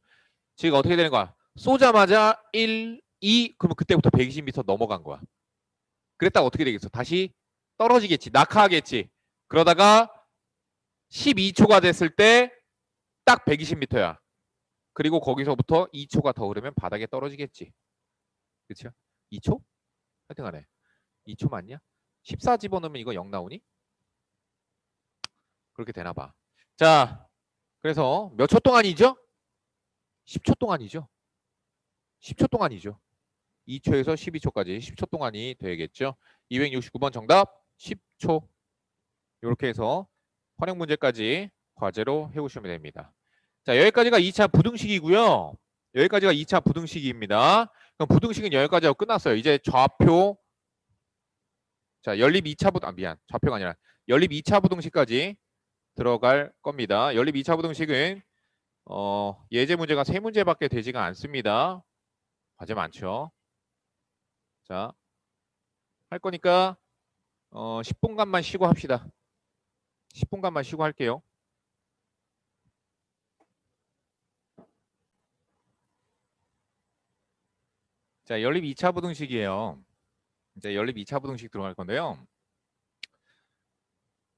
즉 어떻게 되는 거야? 쏘자마자 1, 2 그러면 그때부터 120m 넘어간 거야. 그랬다가 어떻게 되겠어? 다시 떨어지겠지. 낙하하겠지. 그러다가 12초가 됐을 때 딱 120m야. 그리고 거기서부터 2초가 더 흐르면 바닥에 떨어지겠지. 그렇죠? 2초? 하여튼간에 2초 맞냐? 14 집어넣으면 이거 0 나오니? 그렇게 되나 봐. 자, 그래서 몇 초 동안이죠? 10초 동안이죠. 10초 동안이죠. 2초에서 12초까지 10초 동안이 되겠죠. 269번 정답 10초. 이렇게 해서 활용 문제까지 과제로 해오시면 됩니다. 자, 여기까지가 2차 부등식이고요. 여기까지가 2차 부등식입니다. 그럼 부등식은 여기까지 하고 끝났어요. 이제 좌표, 자, 연립 2차 부등, 미안, 좌표가 아니라 연립 2차 부등식까지 들어갈 겁니다. 연립 2차 부등식은 예제 문제가 3문제밖에 되지가 않습니다. 과제 많죠. 자, 할 거니까 10분간만 쉬고 합시다. 10분간만 쉬고 할게요. 자, 연립 2차 부등식이에요. 이제 연립 2차 부등식 들어갈 건데요.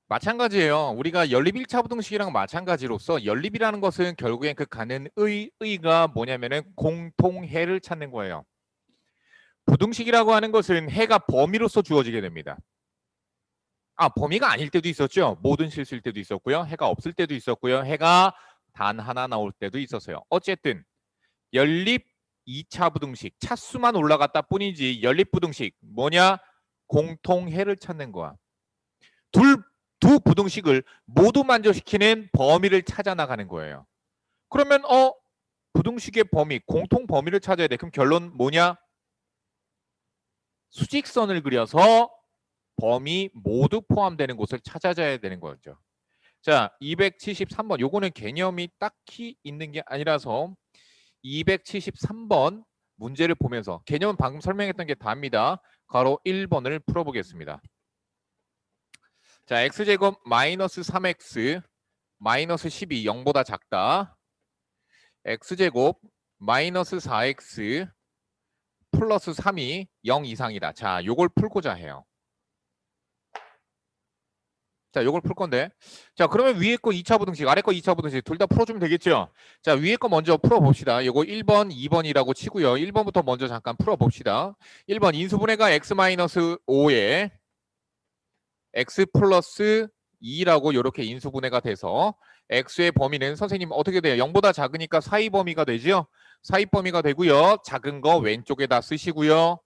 마찬가지예요. 우리가 연립 1차 부등식이랑 마찬가지로서 연립이라는 것은 결국엔 그 가는 의가 뭐냐면은 공통해를 찾는 거예요. 부등식이라고 하는 것은 해가 범위로서 주어지게 됩니다. 범위가 아닐 때도 있었죠. 모든 실수일 때도 있었고요. 해가 없을 때도 있었고요. 해가 단 하나 나올 때도 있었어요. 어쨌든 연립 2차 부등식 차수만 올라갔다 뿐이지 연립 부등식 뭐냐? 공통해를 찾는 거야. 두 부등식을 모두 만족시키는 범위를 찾아 나가는 거예요. 그러면 부등식의 범위, 공통 범위를 찾아야 돼. 그럼 결론 뭐냐? 수직선을 그려서 범위 모두 포함되는 곳을 찾아줘야 되는 거죠. 자, 273번. 요거는 개념이 딱히 있는 게 아니라서 273번 문제를 보면서 개념은 방금 설명했던 게 다입니다. 가로 1번을 풀어보겠습니다. 자, x제곱 마이너스 3x 마이너스 12 0보다 작다. x제곱 마이너스 4x 플러스 3이 0 이상이다. 자, 요걸 풀고자 해요. 자, 요걸 풀 건데. 자, 그러면 위에 거 2차 부등식, 아래 거 2차 부등식 둘 다 풀어주면 되겠죠? 자, 위에 거 먼저 풀어봅시다. 요거 1번, 2번이라고 치고요. 1번부터 먼저 잠깐 풀어봅시다. 1번 인수분해가 x-5에 x 플러스 2라고 이렇게 인수분해가 돼서 x의 범위는 선생님 어떻게 돼요? 0보다 작으니까 사이 범위가 되죠? 사이 범위가 되고요. 작은 거 왼쪽에다 쓰시고요.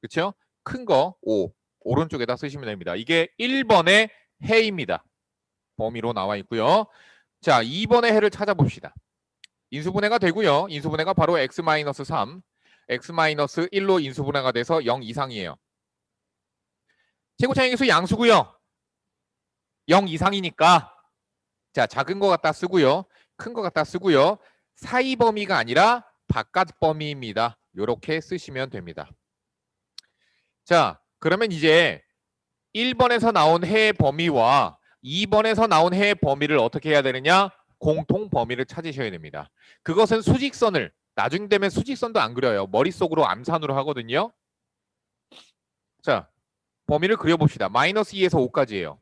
그렇죠? 큰 거 5 오른쪽에다 쓰시면 됩니다. 이게 1번의 해입니다. 범위로 나와 있고요. 자, 2번의 해를 찾아봅시다. 인수분해가 되고요. 인수분해가 바로 x-3, x-1로 인수분해가 돼서 0 이상이에요. 최고차항계수 양수고요. 0 이상이니까 자, 작은 거 갖다 쓰고요. 큰 거 갖다 쓰고요. 사이 범위가 아니라 바깥 범위입니다. 이렇게 쓰시면 됩니다. 자, 그러면 이제 1번에서 나온 해의 범위와 2번에서 나온 해의 범위를 어떻게 해야 되느냐? 공통 범위를 찾으셔야 됩니다. 그것은 수직선을 나중 되면 수직선도 안 그려요. 머릿속으로 암산으로 하거든요. 자, 범위를 그려봅시다. 마이너스 2에서 5까지예요.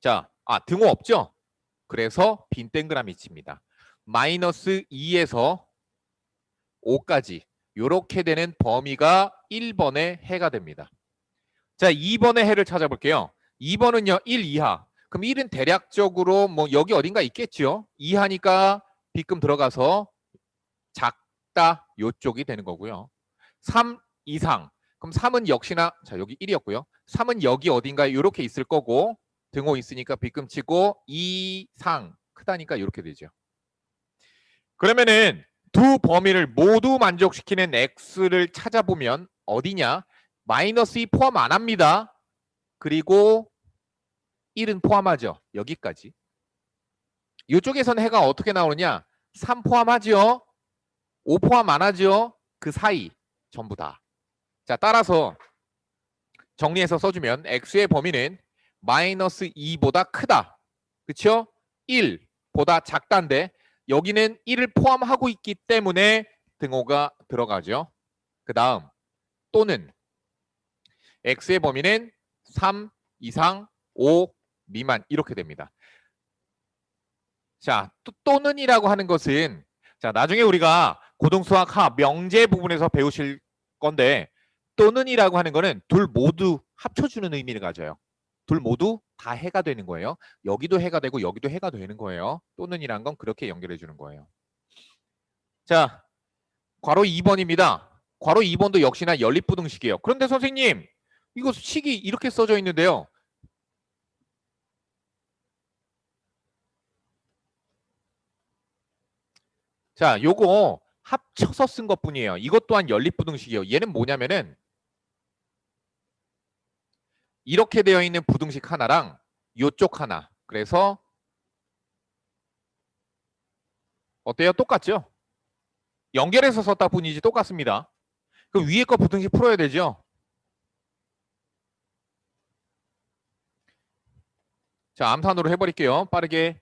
자, 등호 없죠? 그래서 빈 동그라미 칩니다. 마이너스 2에서 5까지 이렇게 되는 범위가 1번의 해가 됩니다. 자, 2번의 해를 찾아볼게요. 2번은요 1 이하. 그럼 1은 대략적으로 뭐 여기 어딘가 있겠죠. 이하니까 빗금 들어가서 작다 요쪽이 되는 거고요. 3 이상. 그럼 3은 역시나 자 여기 1이었고요. 3은 여기 어딘가에 이렇게 있을 거고 등호 있으니까 빗금 치고 이상 크다니까 이렇게 되죠. 그러면은 두 범위를 모두 만족시키는 x를 찾아보면 어디냐? 마이너스 2 포함 안 합니다. 그리고 1은 포함하죠. 여기까지. 이쪽에서는 해가 어떻게 나오느냐? 3 포함하죠. 5 포함 안 하죠. 그 사이 전부 다. 자, 따라서 정리해서 써주면 x의 범위는 마이너스 2보다 크다. 그렇죠? 1보다 작다인데 여기는 1을 포함하고 있기 때문에 등호가 들어가죠. 그 다음 또는 x의 범위는 3 이상 5 미만 이렇게 됩니다. 자, 또는이라고 하는 것은 자, 나중에 우리가 고등수학 하 명제 부분에서 배우실 건데 또는이라고 하는 거는 둘 모두 합쳐주는 의미를 가져요. 둘 모두 다 해가 되는 거예요. 여기도 해가 되고 여기도 해가 되는 거예요. 또는이란 건 그렇게 연결해 주는 거예요. 자, 괄호 2번입니다. 괄호 2번도 역시나 연립부등식이에요. 그런데 선생님, 이거 식이 이렇게 써져 있는데요. 자, 요거 합쳐서 쓴 것뿐이에요. 이것 또한 연립부등식이에요. 얘는 뭐냐면은 이렇게 되어 있는 부등식 하나랑 요쪽 하나. 그래서 어때요? 똑같죠? 연결해서 썼다 뿐이지 똑같습니다. 그럼 위에 거 부등식 풀어야 되죠? 자, 암산으로 해버릴게요. 빠르게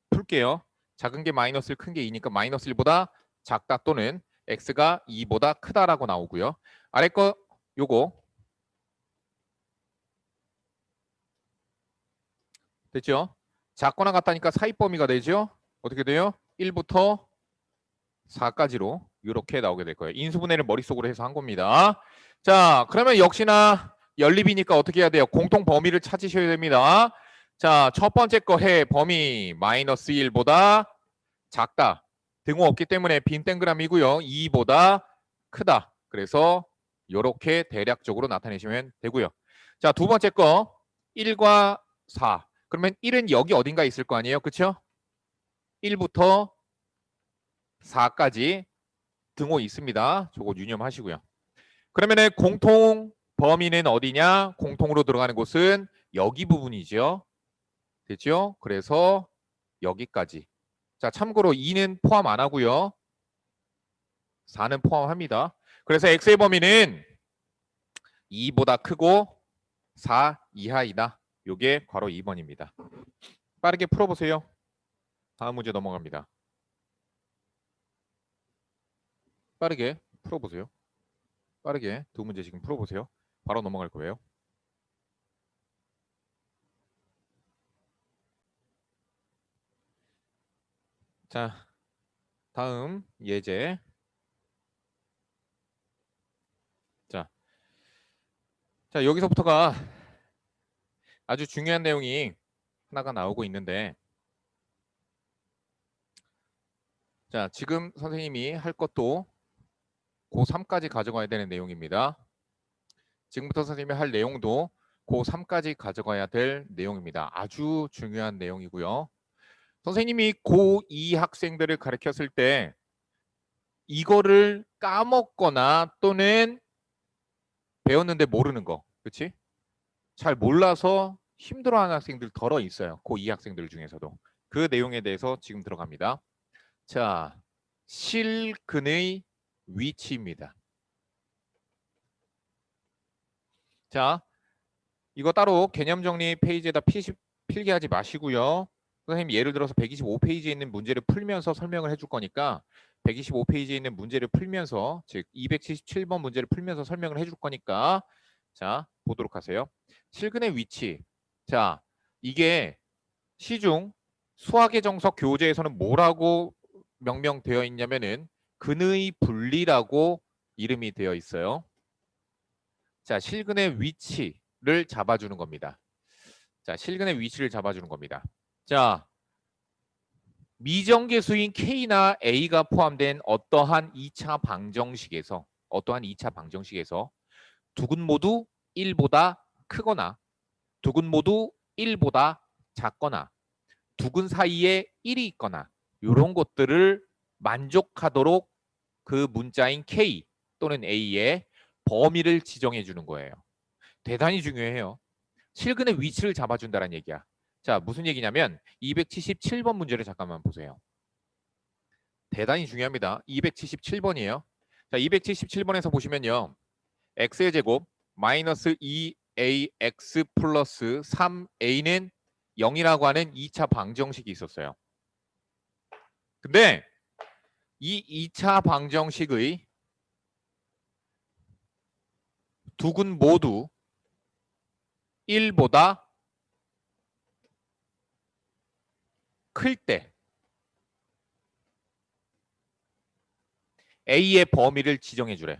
풀게요. 작은 게 마이너스 1, 큰 게 2니까 마이너스 1보다 작다 또는 x가 2보다 크다라고 나오고요. 아래 거 요거 됐죠? 작거나 같다니까 사이 범위가 되죠? 어떻게 돼요? 1부터 4까지로 이렇게 나오게 될 거예요. 인수분해를 머릿속으로 해서 한 겁니다. 자, 그러면 역시나 연립이니까 어떻게 해야 돼요? 공통 범위를 찾으셔야 됩니다. 자, 첫 번째 거 해 범위 마이너스 1보다 작다. 등호 없기 때문에 빈 땡그라미고요. 2보다 크다. 그래서 이렇게 대략적으로 나타내시면 되고요. 자, 두 번째 거 1과 4. 그러면 1은 여기 어딘가 있을 거 아니에요. 그렇죠? 1부터 4까지 등호 있습니다. 저거 유념하시고요. 그러면 공통 범위는 어디냐? 공통으로 들어가는 곳은 여기 부분이죠. 됐죠? 그래서 여기까지. 자, 참고로 2는 포함 안 하고요. 4는 포함합니다. 그래서 x의 범위는 2보다 크고 4 이하이다. 요게 괄호 2번입니다. 빠르게 풀어보세요. 다음 문제 넘어갑니다. 빠르게 풀어보세요. 빠르게 두 문제 지금 풀어보세요. 바로 넘어갈 거예요. 자, 다음 예제. 자, 여기서부터가 아주 중요한 내용이 하나가 나오고 있는데 자, 지금 선생님이 할 것도 고3까지 가져가야 되는 내용입니다. 지금부터 선생님이 할 내용도 고3까지 가져가야 될 내용입니다. 아주 중요한 내용이고요. 선생님이 고2 학생들을 가르쳤을 때 이거를 까먹거나 또는 배웠는데 모르는 거, 그렇지? 잘 몰라서 힘들어하는 학생들 덜어 있어요. 고2 학생들 중에서도. 그 내용에 대해서 지금 들어갑니다. 자, 실근의 위치입니다. 자, 이거 따로 개념 정리 페이지에다 필기하지 마시고요. 선생님 예를 들어서 125페이지에 있는 문제를 풀면서 설명을 해줄 거니까 125페이지에 있는 문제를 풀면서 즉 277번 문제를 풀면서 설명을 해줄 거니까 자 보도록 하세요. 실근의 위치. 자 이게 시중 수학의 정석 교재에서는 뭐라고 명명되어 있냐면은 근의 분리라고 이름이 되어 있어요. 자 실근의 위치를 잡아주는 겁니다. 자 실근의 위치를 잡아주는 겁니다. 자 미정계수인 K나 A가 포함된 어떠한 2차 방정식에서 두 근 모두 1보다 크거나 두 근 모두 1보다 작거나 두 근 사이에 1이 있거나 이런 것들을 만족하도록 그 문자인 K 또는 A의 범위를 지정해 주는 거예요. 대단히 중요해요. 실근의 위치를 잡아준다는 얘기야. 자, 무슨 얘기냐면 277번 문제를 잠깐만 보세요. 대단히 중요합니다. 277번이에요. 자, 277번에서 보시면요. x의 제곱 마이너스 2ax 플러스 3a는 0이라고 하는 2차 방정식이 있었어요. 근데 이 2차 방정식의 두 근 모두 1보다 클 때 A의 범위를 지정해 주래.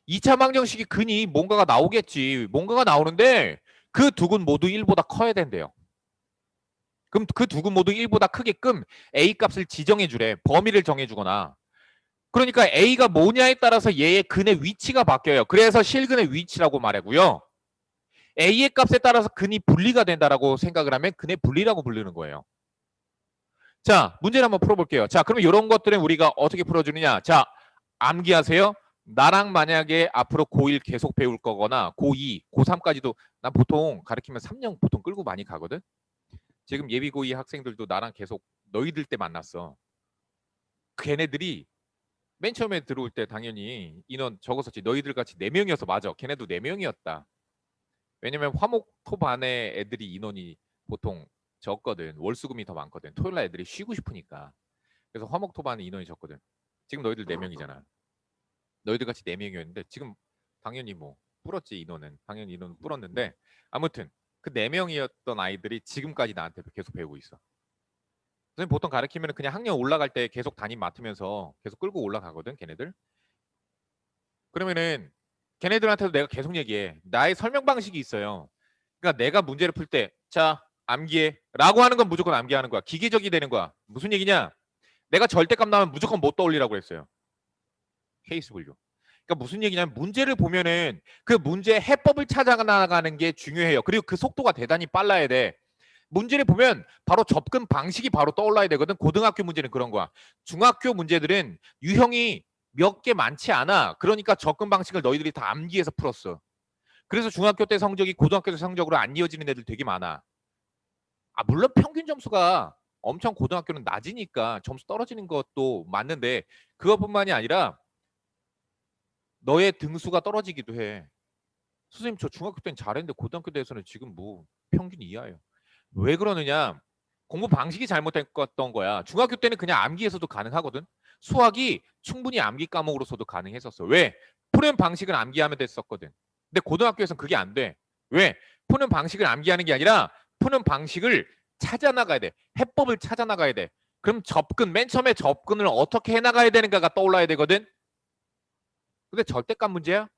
2차 방정식이 근이 뭔가가 나오겠지. 뭔가가 나오는데 그 두 근 모두 1보다 커야 된대요. 그럼 그 두 근 모두 1보다 크게끔 A 값을 지정해 주래. 범위를 정해 주거나. 그러니까 A가 뭐냐에 따라서 얘의 근의 위치가 바뀌어요. 그래서 실근의 위치라고 말하고요. A의 값에 따라서 근이 분리가 된다라고 생각을 하면 근의 분리라고 부르는 거예요. 자, 문제를 한번 풀어볼게요. 자, 그러면 이런 것들은 우리가 어떻게 풀어주느냐. 자, 암기하세요. 나랑 만약에 앞으로 고1 계속 배울 거거나 고2, 고3까지도 난 보통 가르치면 3년 보통 끌고 많이 가거든. 지금 예비 고2 학생들도 나랑 계속 너희들 때 만났어. 걔네들이 맨 처음에 들어올 때 당연히 인원 적었었지. 너희들 같이 4명이어서 맞아. 걔네도 4명이었다. 왜냐면 화목토 반에 애들이 인원이 보통 적거든. 월수금이 더 많거든. 토요일날 애들이 쉬고 싶으니까. 그래서 화목토 반에 인원이 적거든. 지금 너희들 4명이잖아. 너희들 같이 4명이었는데 지금 당연히 뭐 불었지 인원은. 당연히 인원은 불었는데 아무튼 그 4명이었던 아이들이 지금까지 나한테 계속 배우고 있어. 선생님 보통 가르치면 그냥 학년 올라갈 때 계속 담임 맡으면서 계속 끌고 올라가거든 걔네들. 그러면은 걔네들한테도 내가 계속 얘기해. 나의 설명 방식이 있어요. 그러니까 내가 문제를 풀 때 자 암기해 라고 하는 건 무조건 암기하는 거야. 기계적이 되는 거야. 무슨 얘기냐? 내가 절대값 나오면 무조건 못 떠올리라고 했어요. 케이스 분류. 그러니까 무슨 얘기냐면 문제를 보면은 그 문제의 해법을 찾아 나가는 게 중요해요. 그리고 그 속도가 대단히 빨라야 돼. 문제를 보면 바로 접근 방식이 바로 떠올라야 되거든. 고등학교 문제는 그런 거야. 중학교 문제들은 유형이 몇 개 많지 않아. 그러니까 접근 방식을 너희들이 다 암기해서 풀었어. 그래서 중학교 때 성적이 고등학교 때 성적으로 안 이어지는 애들 되게 많아. 아, 물론 평균 점수가 엄청 고등학교는 낮으니까 점수 떨어지는 것도 맞는데 그것뿐만이 아니라 너의 등수가 떨어지기도 해. 선생님 저 중학교 때는 잘했는데 고등학교 때에서는 지금 뭐 평균 이하예요. 왜 그러느냐? 공부 방식이 잘못됐던 거야. 중학교 때는 그냥 암기해서도 가능하거든. 수학이 충분히 암기 과목으로서도 가능했었어. 왜? 푸는 방식을 암기하면 됐었거든. 근데 고등학교에서는 그게 안 돼. 왜? 푸는 방식을 암기하는 게 아니라 푸는 방식을 찾아 나가야 돼. 해법을 찾아 나가야 돼. 그럼 접근, 맨 처음에 접근을 어떻게 해 나가야 되는가가 떠올라야 되거든. 근데 절대값 문제야?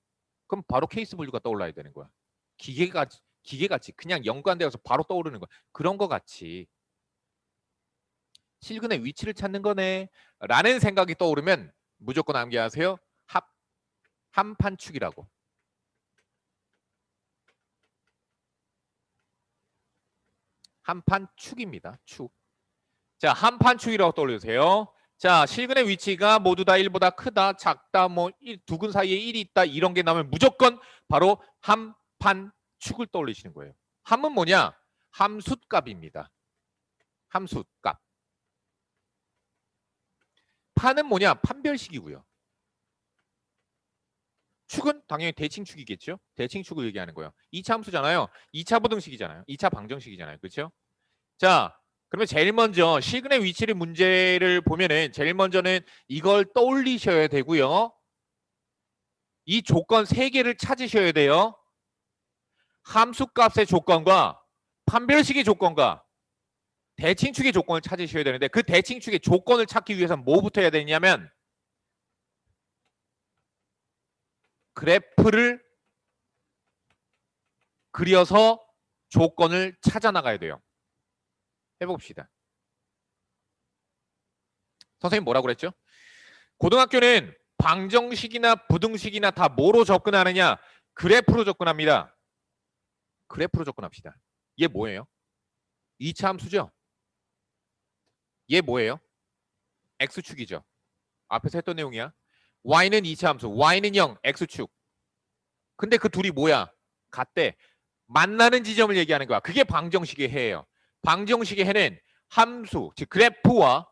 그럼 바로 케이스 분류가 떠올라야 되는 거야. 기계같이 그냥 연관되어서 바로 떠오르는 거야. 그런 거 같이 실근의 위치를 찾는 거네 라는 생각이 떠오르면 무조건 암기하세요. 한판축이라고. 한판축입니다. 축. 자, 한판축이라고 떠올리세요. 자, 실근의 위치가 모두 다 1보다 크다, 작다, 뭐 두 근 사이에 1이 있다 이런 게 나오면 무조건 바로 한판축을 떠올리시는 거예요. 함은 뭐냐? 함숫값입니다. 함숫값. 판은 뭐냐? 판별식이고요. 축은 당연히 대칭축이겠죠. 대칭축을 얘기하는 거예요. 2차 함수잖아요. 2차 부등식이잖아요. 2차 방정식이잖아요. 그렇죠? 자, 그러면 제일 먼저 실근의 위치를 문제를 보면은 제일 먼저는 이걸 떠올리셔야 되고요. 이 조건 3개를 찾으셔야 돼요. 함수값의 조건과 판별식의 조건과 대칭축의 조건을 찾으셔야 되는데 그 대칭축의 조건을 찾기 위해서 뭐부터 해야 되냐면 그래프를 그려서 조건을 찾아 나가야 돼요. 해봅시다. 선생님 뭐라고 그랬죠? 고등학교는 방정식이나 부등식이나 다 뭐로 접근하느냐? 그래프로 접근합니다. 그래프로 접근합시다. 얘 뭐예요? 2차 함수죠? 얘 뭐예요? x축이죠. 앞에서 했던 내용이야. y는 2차 함수, y는 0, x축. 근데 그 둘이 뭐야? 같대. 만나는 지점을 얘기하는 거야. 그게 방정식의 해예요. 방정식의 해는 함수, 즉 그래프와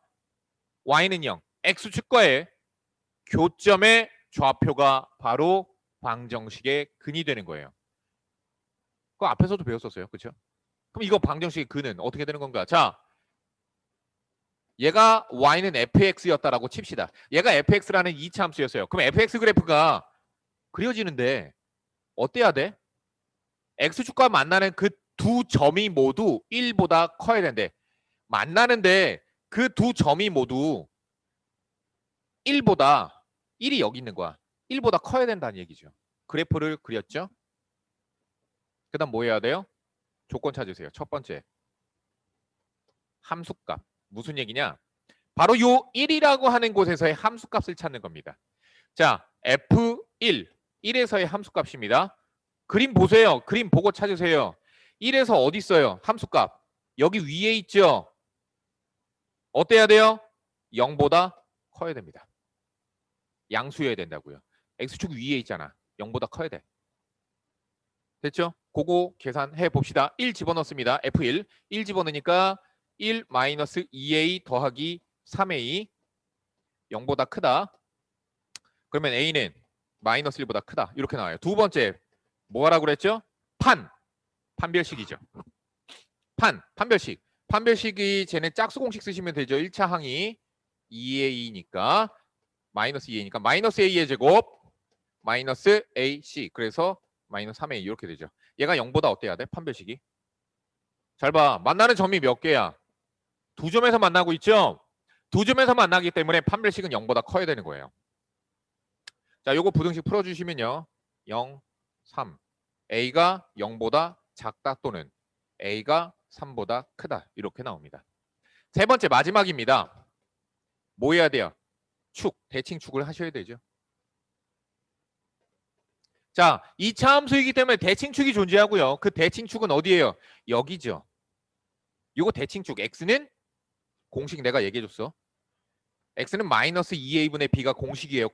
y는 0, x축과의 교점의 좌표가 바로 방정식의 근이 되는 거예요. 그거 앞에서도 배웠었어요. 그렇죠? 그럼 이거 방정식의 근은 어떻게 되는 건가? 자, 얘가 y는 fx였다라고 칩시다. 얘가 fx라는 2차 함수였어요. 그럼 fx 그래프가 그려지는데 어때야 돼? x축과 만나는 그 두 점이 모두 1보다 커야 된대. 만나는데 그 두 점이 모두 1보다 1이 여기 있는 거야. 1보다 커야 된다는 얘기죠. 그래프를 그렸죠? 그 다음 뭐 해야 돼요? 조건 찾으세요. 첫 번째. 함수값. 무슨 얘기냐? 바로 요 1이라고 하는 곳에서의 함수값을 찾는 겁니다. 자, F1. 1에서의 함수값입니다. 그림 보세요. 그림 보고 찾으세요. 1에서 어디 있어요? 함수값. 여기 위에 있죠? 어때야 돼요? 0보다 커야 됩니다. 양수여야 된다고요. X축 위에 있잖아. 0보다 커야 돼. 됐죠? 그거 계산해 봅시다. 1 집어넣습니다. F1. 1 집어넣으니까 1 마이너스 2A 더하기 3A 0보다 크다. 그러면 A는 마이너스 1보다 크다. 이렇게 나와요. 두 번째 뭐 하라고 그랬죠? 판별식이죠. 판별식. 판별식이 쟤네 짝수 공식 쓰시면 되죠. 1차 항이 2A니까 마이너스 2A니까 마이너스 A의 제곱 마이너스 AC 그래서 마이너스 3A 이렇게 되죠. 얘가 0보다 어때야 돼? 판별식이. 잘 봐. 만나는 점이 몇 개야? 두 점에서 만나고 있죠? 두 점에서 만나기 때문에 판별식은 0보다 커야 되는 거예요. 자, 요거 부등식 풀어주시면요. 0, 3. A가 0보다 작다 또는 A가 3보다 크다. 이렇게 나옵니다. 세 번째 마지막입니다. 뭐 해야 돼요? 축, 대칭축을 하셔야 되죠. 자, 2차 함수이기 때문에 대칭축이 존재하고요. 그 대칭축은 어디예요? 여기죠. 요거 대칭축. X는 공식 내가 얘기해줬어. X는 마이너스 2A분의 B가 공식이에요.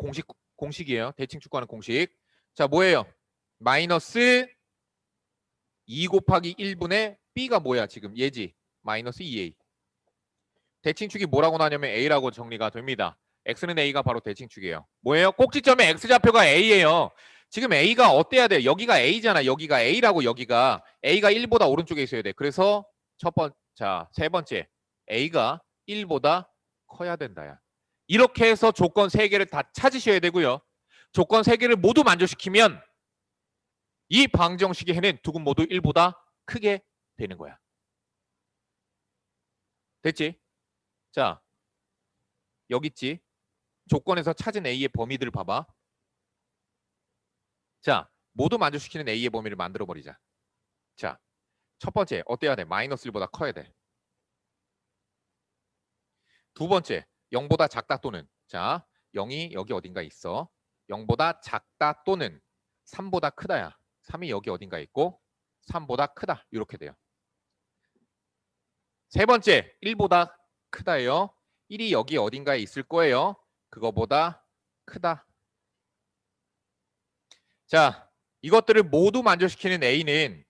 공식이에요. 대칭축 구하는 공식. 자, 뭐예요? 마이너스 2 곱하기 1분의 B가 뭐야 지금? 얘지. 마이너스 2A. 대칭축이 뭐라고 나냐면 A라고 정리가 됩니다. X는 A가 바로 대칭축이에요. 뭐예요? 꼭지점의 X좌표가 A예요. 지금 A가 어때야 돼요? 여기가 A잖아. 여기가 A라고 여기가. A가 1보다 오른쪽에 있어야 돼. 그래서 세 번째. A가 1보다 커야 된다야. 이렇게 해서 조건 3개를 다 찾으셔야 되고요. 조건 3개를 모두 만족시키면 이 방정식의 해는 두 근 모두 1보다 크게 되는 거야. 됐지? 자, 여기 있지? 조건에서 찾은 A의 범위들을 봐봐. 자, 모두 만족시키는 A의 범위를 만들어버리자. 자, 첫 번째 어때야 돼? 마이너스 1보다 커야 돼. 두 번째 0보다 작다 또는 자 0이 여기 어딘가 있어. 0보다 작다 또는 3보다 크다야. 3이 여기 어딘가 있고 3보다 크다. 이렇게 돼요. 세 번째 1보다 크다예요. 1이 여기 어딘가에 있을 거예요. 그거보다 크다. 자, 이것들을 모두 만족시키는 A는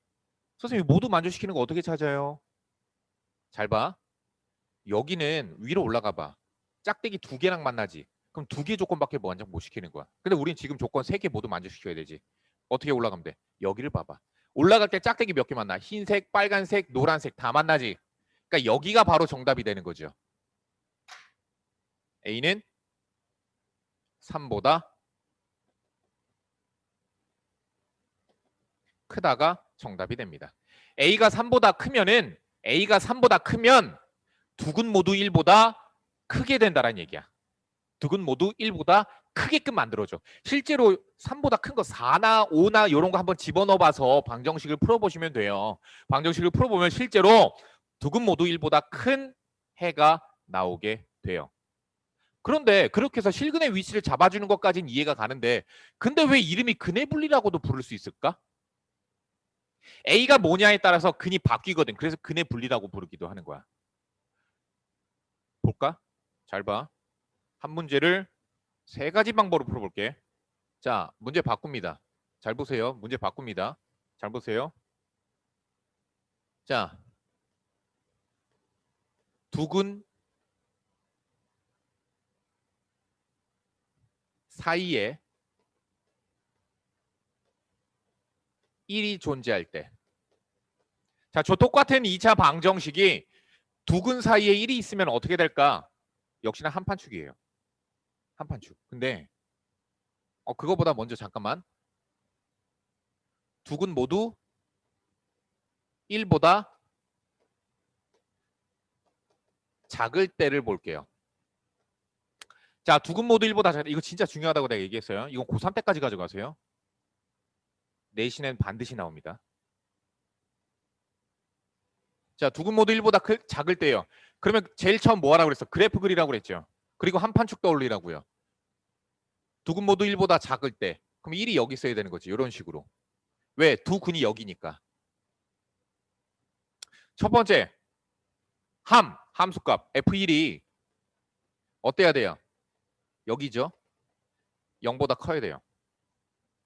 선생님 모두 만족시키는 거 어떻게 찾아요? 잘 봐. 여기는 위로 올라가 봐. 짝대기 2개랑 만나지. 그럼 2개 조건밖에 만족 못 시키는 거야. 근데 우린 지금 조건 3개 모두 만족시켜야 되지. 어떻게 올라가면 돼? 여기를 봐봐. 올라갈 때 짝대기 몇 개 만나? 흰색, 빨간색, 노란색 다 만나지. 그러니까 여기가 바로 정답이 되는 거죠. A는 3보다 크다가 정답이 됩니다. A가 3보다 크면은 A가 3보다 크면 두 근 모두 1보다 크게 된다는 얘기야. 두 근 모두 1보다 크게끔 만들어줘. 실제로 3보다 큰 거 4나 5나 이런 거 한번 집어넣어봐서 방정식을 풀어보시면 돼요. 방정식을 풀어보면 실제로 두 근 모두 1보다 큰 해가 나오게 돼요. 그런데 그렇게 해서 실근의 위치를 잡아주는 것까지는 이해가 가는데 근데 왜 이름이 근의 분리라고도 부를 수 있을까? A가 뭐냐에 따라서 근이 바뀌거든. 그래서 근의 분리라고 부르기도 하는 거야. 볼까? 잘 봐. 한 문제를 3가지 방법으로 풀어볼게. 자, 문제 바꿉니다. 잘 보세요. 문제 바꿉니다. 잘 보세요. 자, 두 근 사이에 1이 존재할 때. 자, 저 똑같은 2차 방정식이 두 근 사이에 1이 있으면 어떻게 될까? 역시나 한판축이에요. 한판축. 근데 그거보다 먼저 잠깐만. 두 근 모두 1보다 작을 때를 볼게요. 자, 두 근 모두 1보다 작을 때. 이거 진짜 중요하다고 내가 얘기했어요. 이건 고3 때까지 가져가세요. 내신엔 반드시 나옵니다. 자, 두 근 모두 1보다 작을 때요. 그러면 제일 처음 뭐 하라고 그랬어? 그래프 그리라고 그랬죠. 그리고 한판축 떠올리라고요. 두 근 모두 1보다 작을 때. 그럼 1이 여기 있어야 되는 거지. 이런 식으로. 왜? 두 근이 여기니까. 첫 번째, 함수값 F1이 어때야 돼요? 여기죠. 0보다 커야 돼요.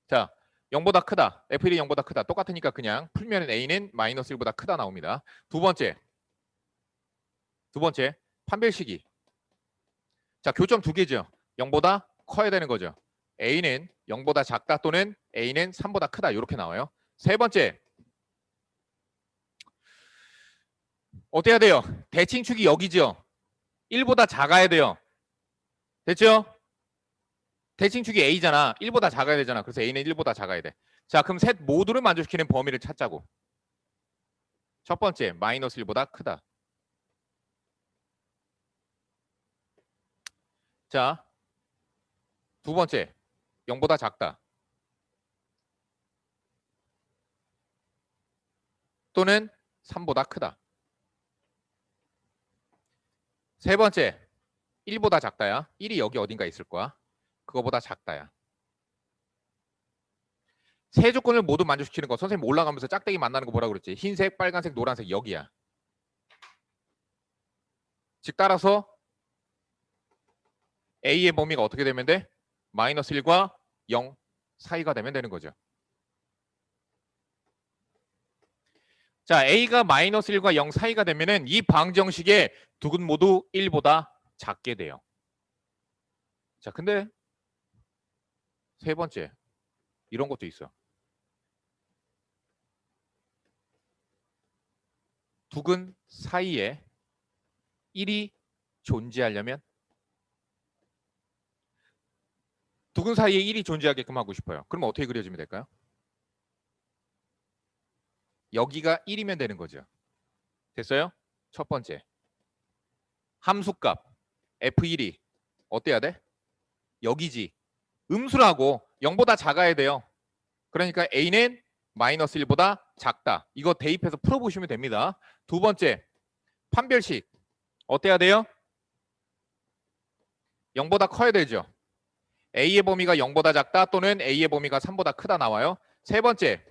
자, 0보다 크다. F1이 0보다 크다. 똑같으니까 그냥 풀면 A는 마이너스 1보다 크다 나옵니다. 두 번째, 판별식이. 자, 교점 두 개죠. 0보다 커야 되는 거죠. A는 0보다 작다 또는 A는 3보다 크다. 이렇게 나와요. 세 번째, 어때야 돼요? 대칭축이 여기죠. 1보다 작아야 돼요. 됐죠? 대칭축이 A잖아. 1보다 작아야 되잖아. 그래서 A는 1보다 작아야 돼. 자, 그럼 셋 모두를 만족시키는 범위를 찾자고. 첫 번째, 마이너스 1보다 크다. 자, 두 번째, 0보다 작다. 또는 3보다 크다. 세 번째, 1보다 작다야. 1이 여기 어딘가 있을 거야. 그거보다 작다야. 세 조건을 모두 만족시키는 거. 선생님 올라가면서 짝대기 만나는 거 뭐라 그랬지? 흰색, 빨간색, 노란색 여기야. 즉 따라서 A의 범위가 어떻게 되면 돼? 마이너스 1과 0 사이가 되면 되는 거죠. 자, A가 마이너스 1과 0 사이가 되면은 이 방정식의 두 근 모두 1보다 작게 돼요. 자, 근데 세 번째 이런 것도 있어. 두 근 사이에 1이 존재하려면 두 근 사이에 1이 존재하게끔 하고 싶어요. 그럼 어떻게 그려지면 될까요? 여기가 1이면 되는 거죠. 됐어요? 첫 번째. 함수값 F1이 어때야 돼? 여기지. 음수라고 0보다 작아야 돼요. 그러니까 A는 마이너스 1보다 작다. 이거 대입해서 풀어보시면 됩니다. 두 번째, 판별식. 어때야 돼요? 0보다 커야 되죠. A의 범위가 0보다 작다 또는 A의 범위가 3보다 크다 나와요. 세 번째,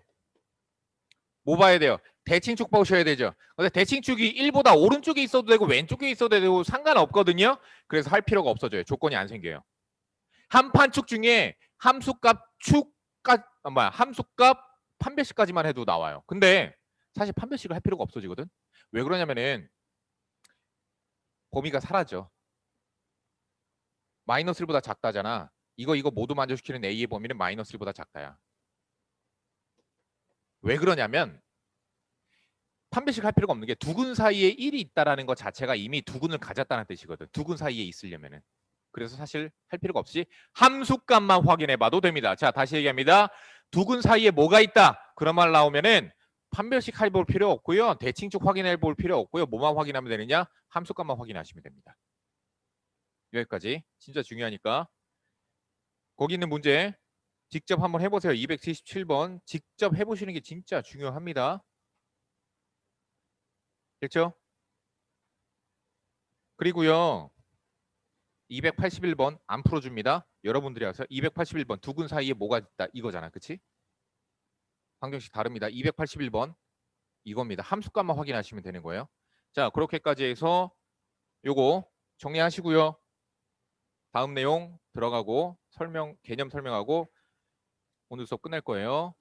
뭐 봐야 돼요? 대칭축 보셔야 되죠. 근데 대칭축이 1보다 오른쪽에 있어도 되고 왼쪽에 있어도 되고 상관없거든요. 그래서 할 필요가 없어져요. 조건이 안 생겨요. 한판축 중에 함수값 판별식까지만 해도 나와요. 근데 사실 판별식을 할 필요가 없어지거든. 왜 그러냐면은 범위가 사라져. 마이너스 1보다 작다잖아. 이거 모두 만족시키는 A의 범위는 마이너스 1보다 작다야. 왜 그러냐면 판별식 할 필요가 없는 게 두 근 사이에 1이 있다라는 것 자체가 이미 두 근을 가졌다는 뜻이거든. 두 근 사이에 있으려면은. 그래서 사실 할 필요가 없이 함수값만 확인해 봐도 됩니다. 자, 다시 얘기합니다. 두 근 사이에 뭐가 있다. 그런 말 나오면은 판별식 해볼 필요 없고요. 대칭축 확인해 볼 필요 없고요. 뭐만 확인하면 되느냐? 함수값만 확인하시면 됩니다. 여기까지. 진짜 중요하니까. 거기 있는 문제 직접 한번 해보세요. 277번. 직접 해보시는 게 진짜 중요합니다. 됐죠? 그리고요. 281번 안 풀어줍니다. 여러분들이 아세요? 281번 두 근 사이에 뭐가 있다 이거잖아. 그치? 방정식 다릅니다. 281번 이겁니다. 함수값만 확인하시면 되는 거예요. 자, 그렇게까지 해서 요거 정리하시고요. 다음 내용 들어가고 개념 설명하고 오늘 수업 끝낼 거예요.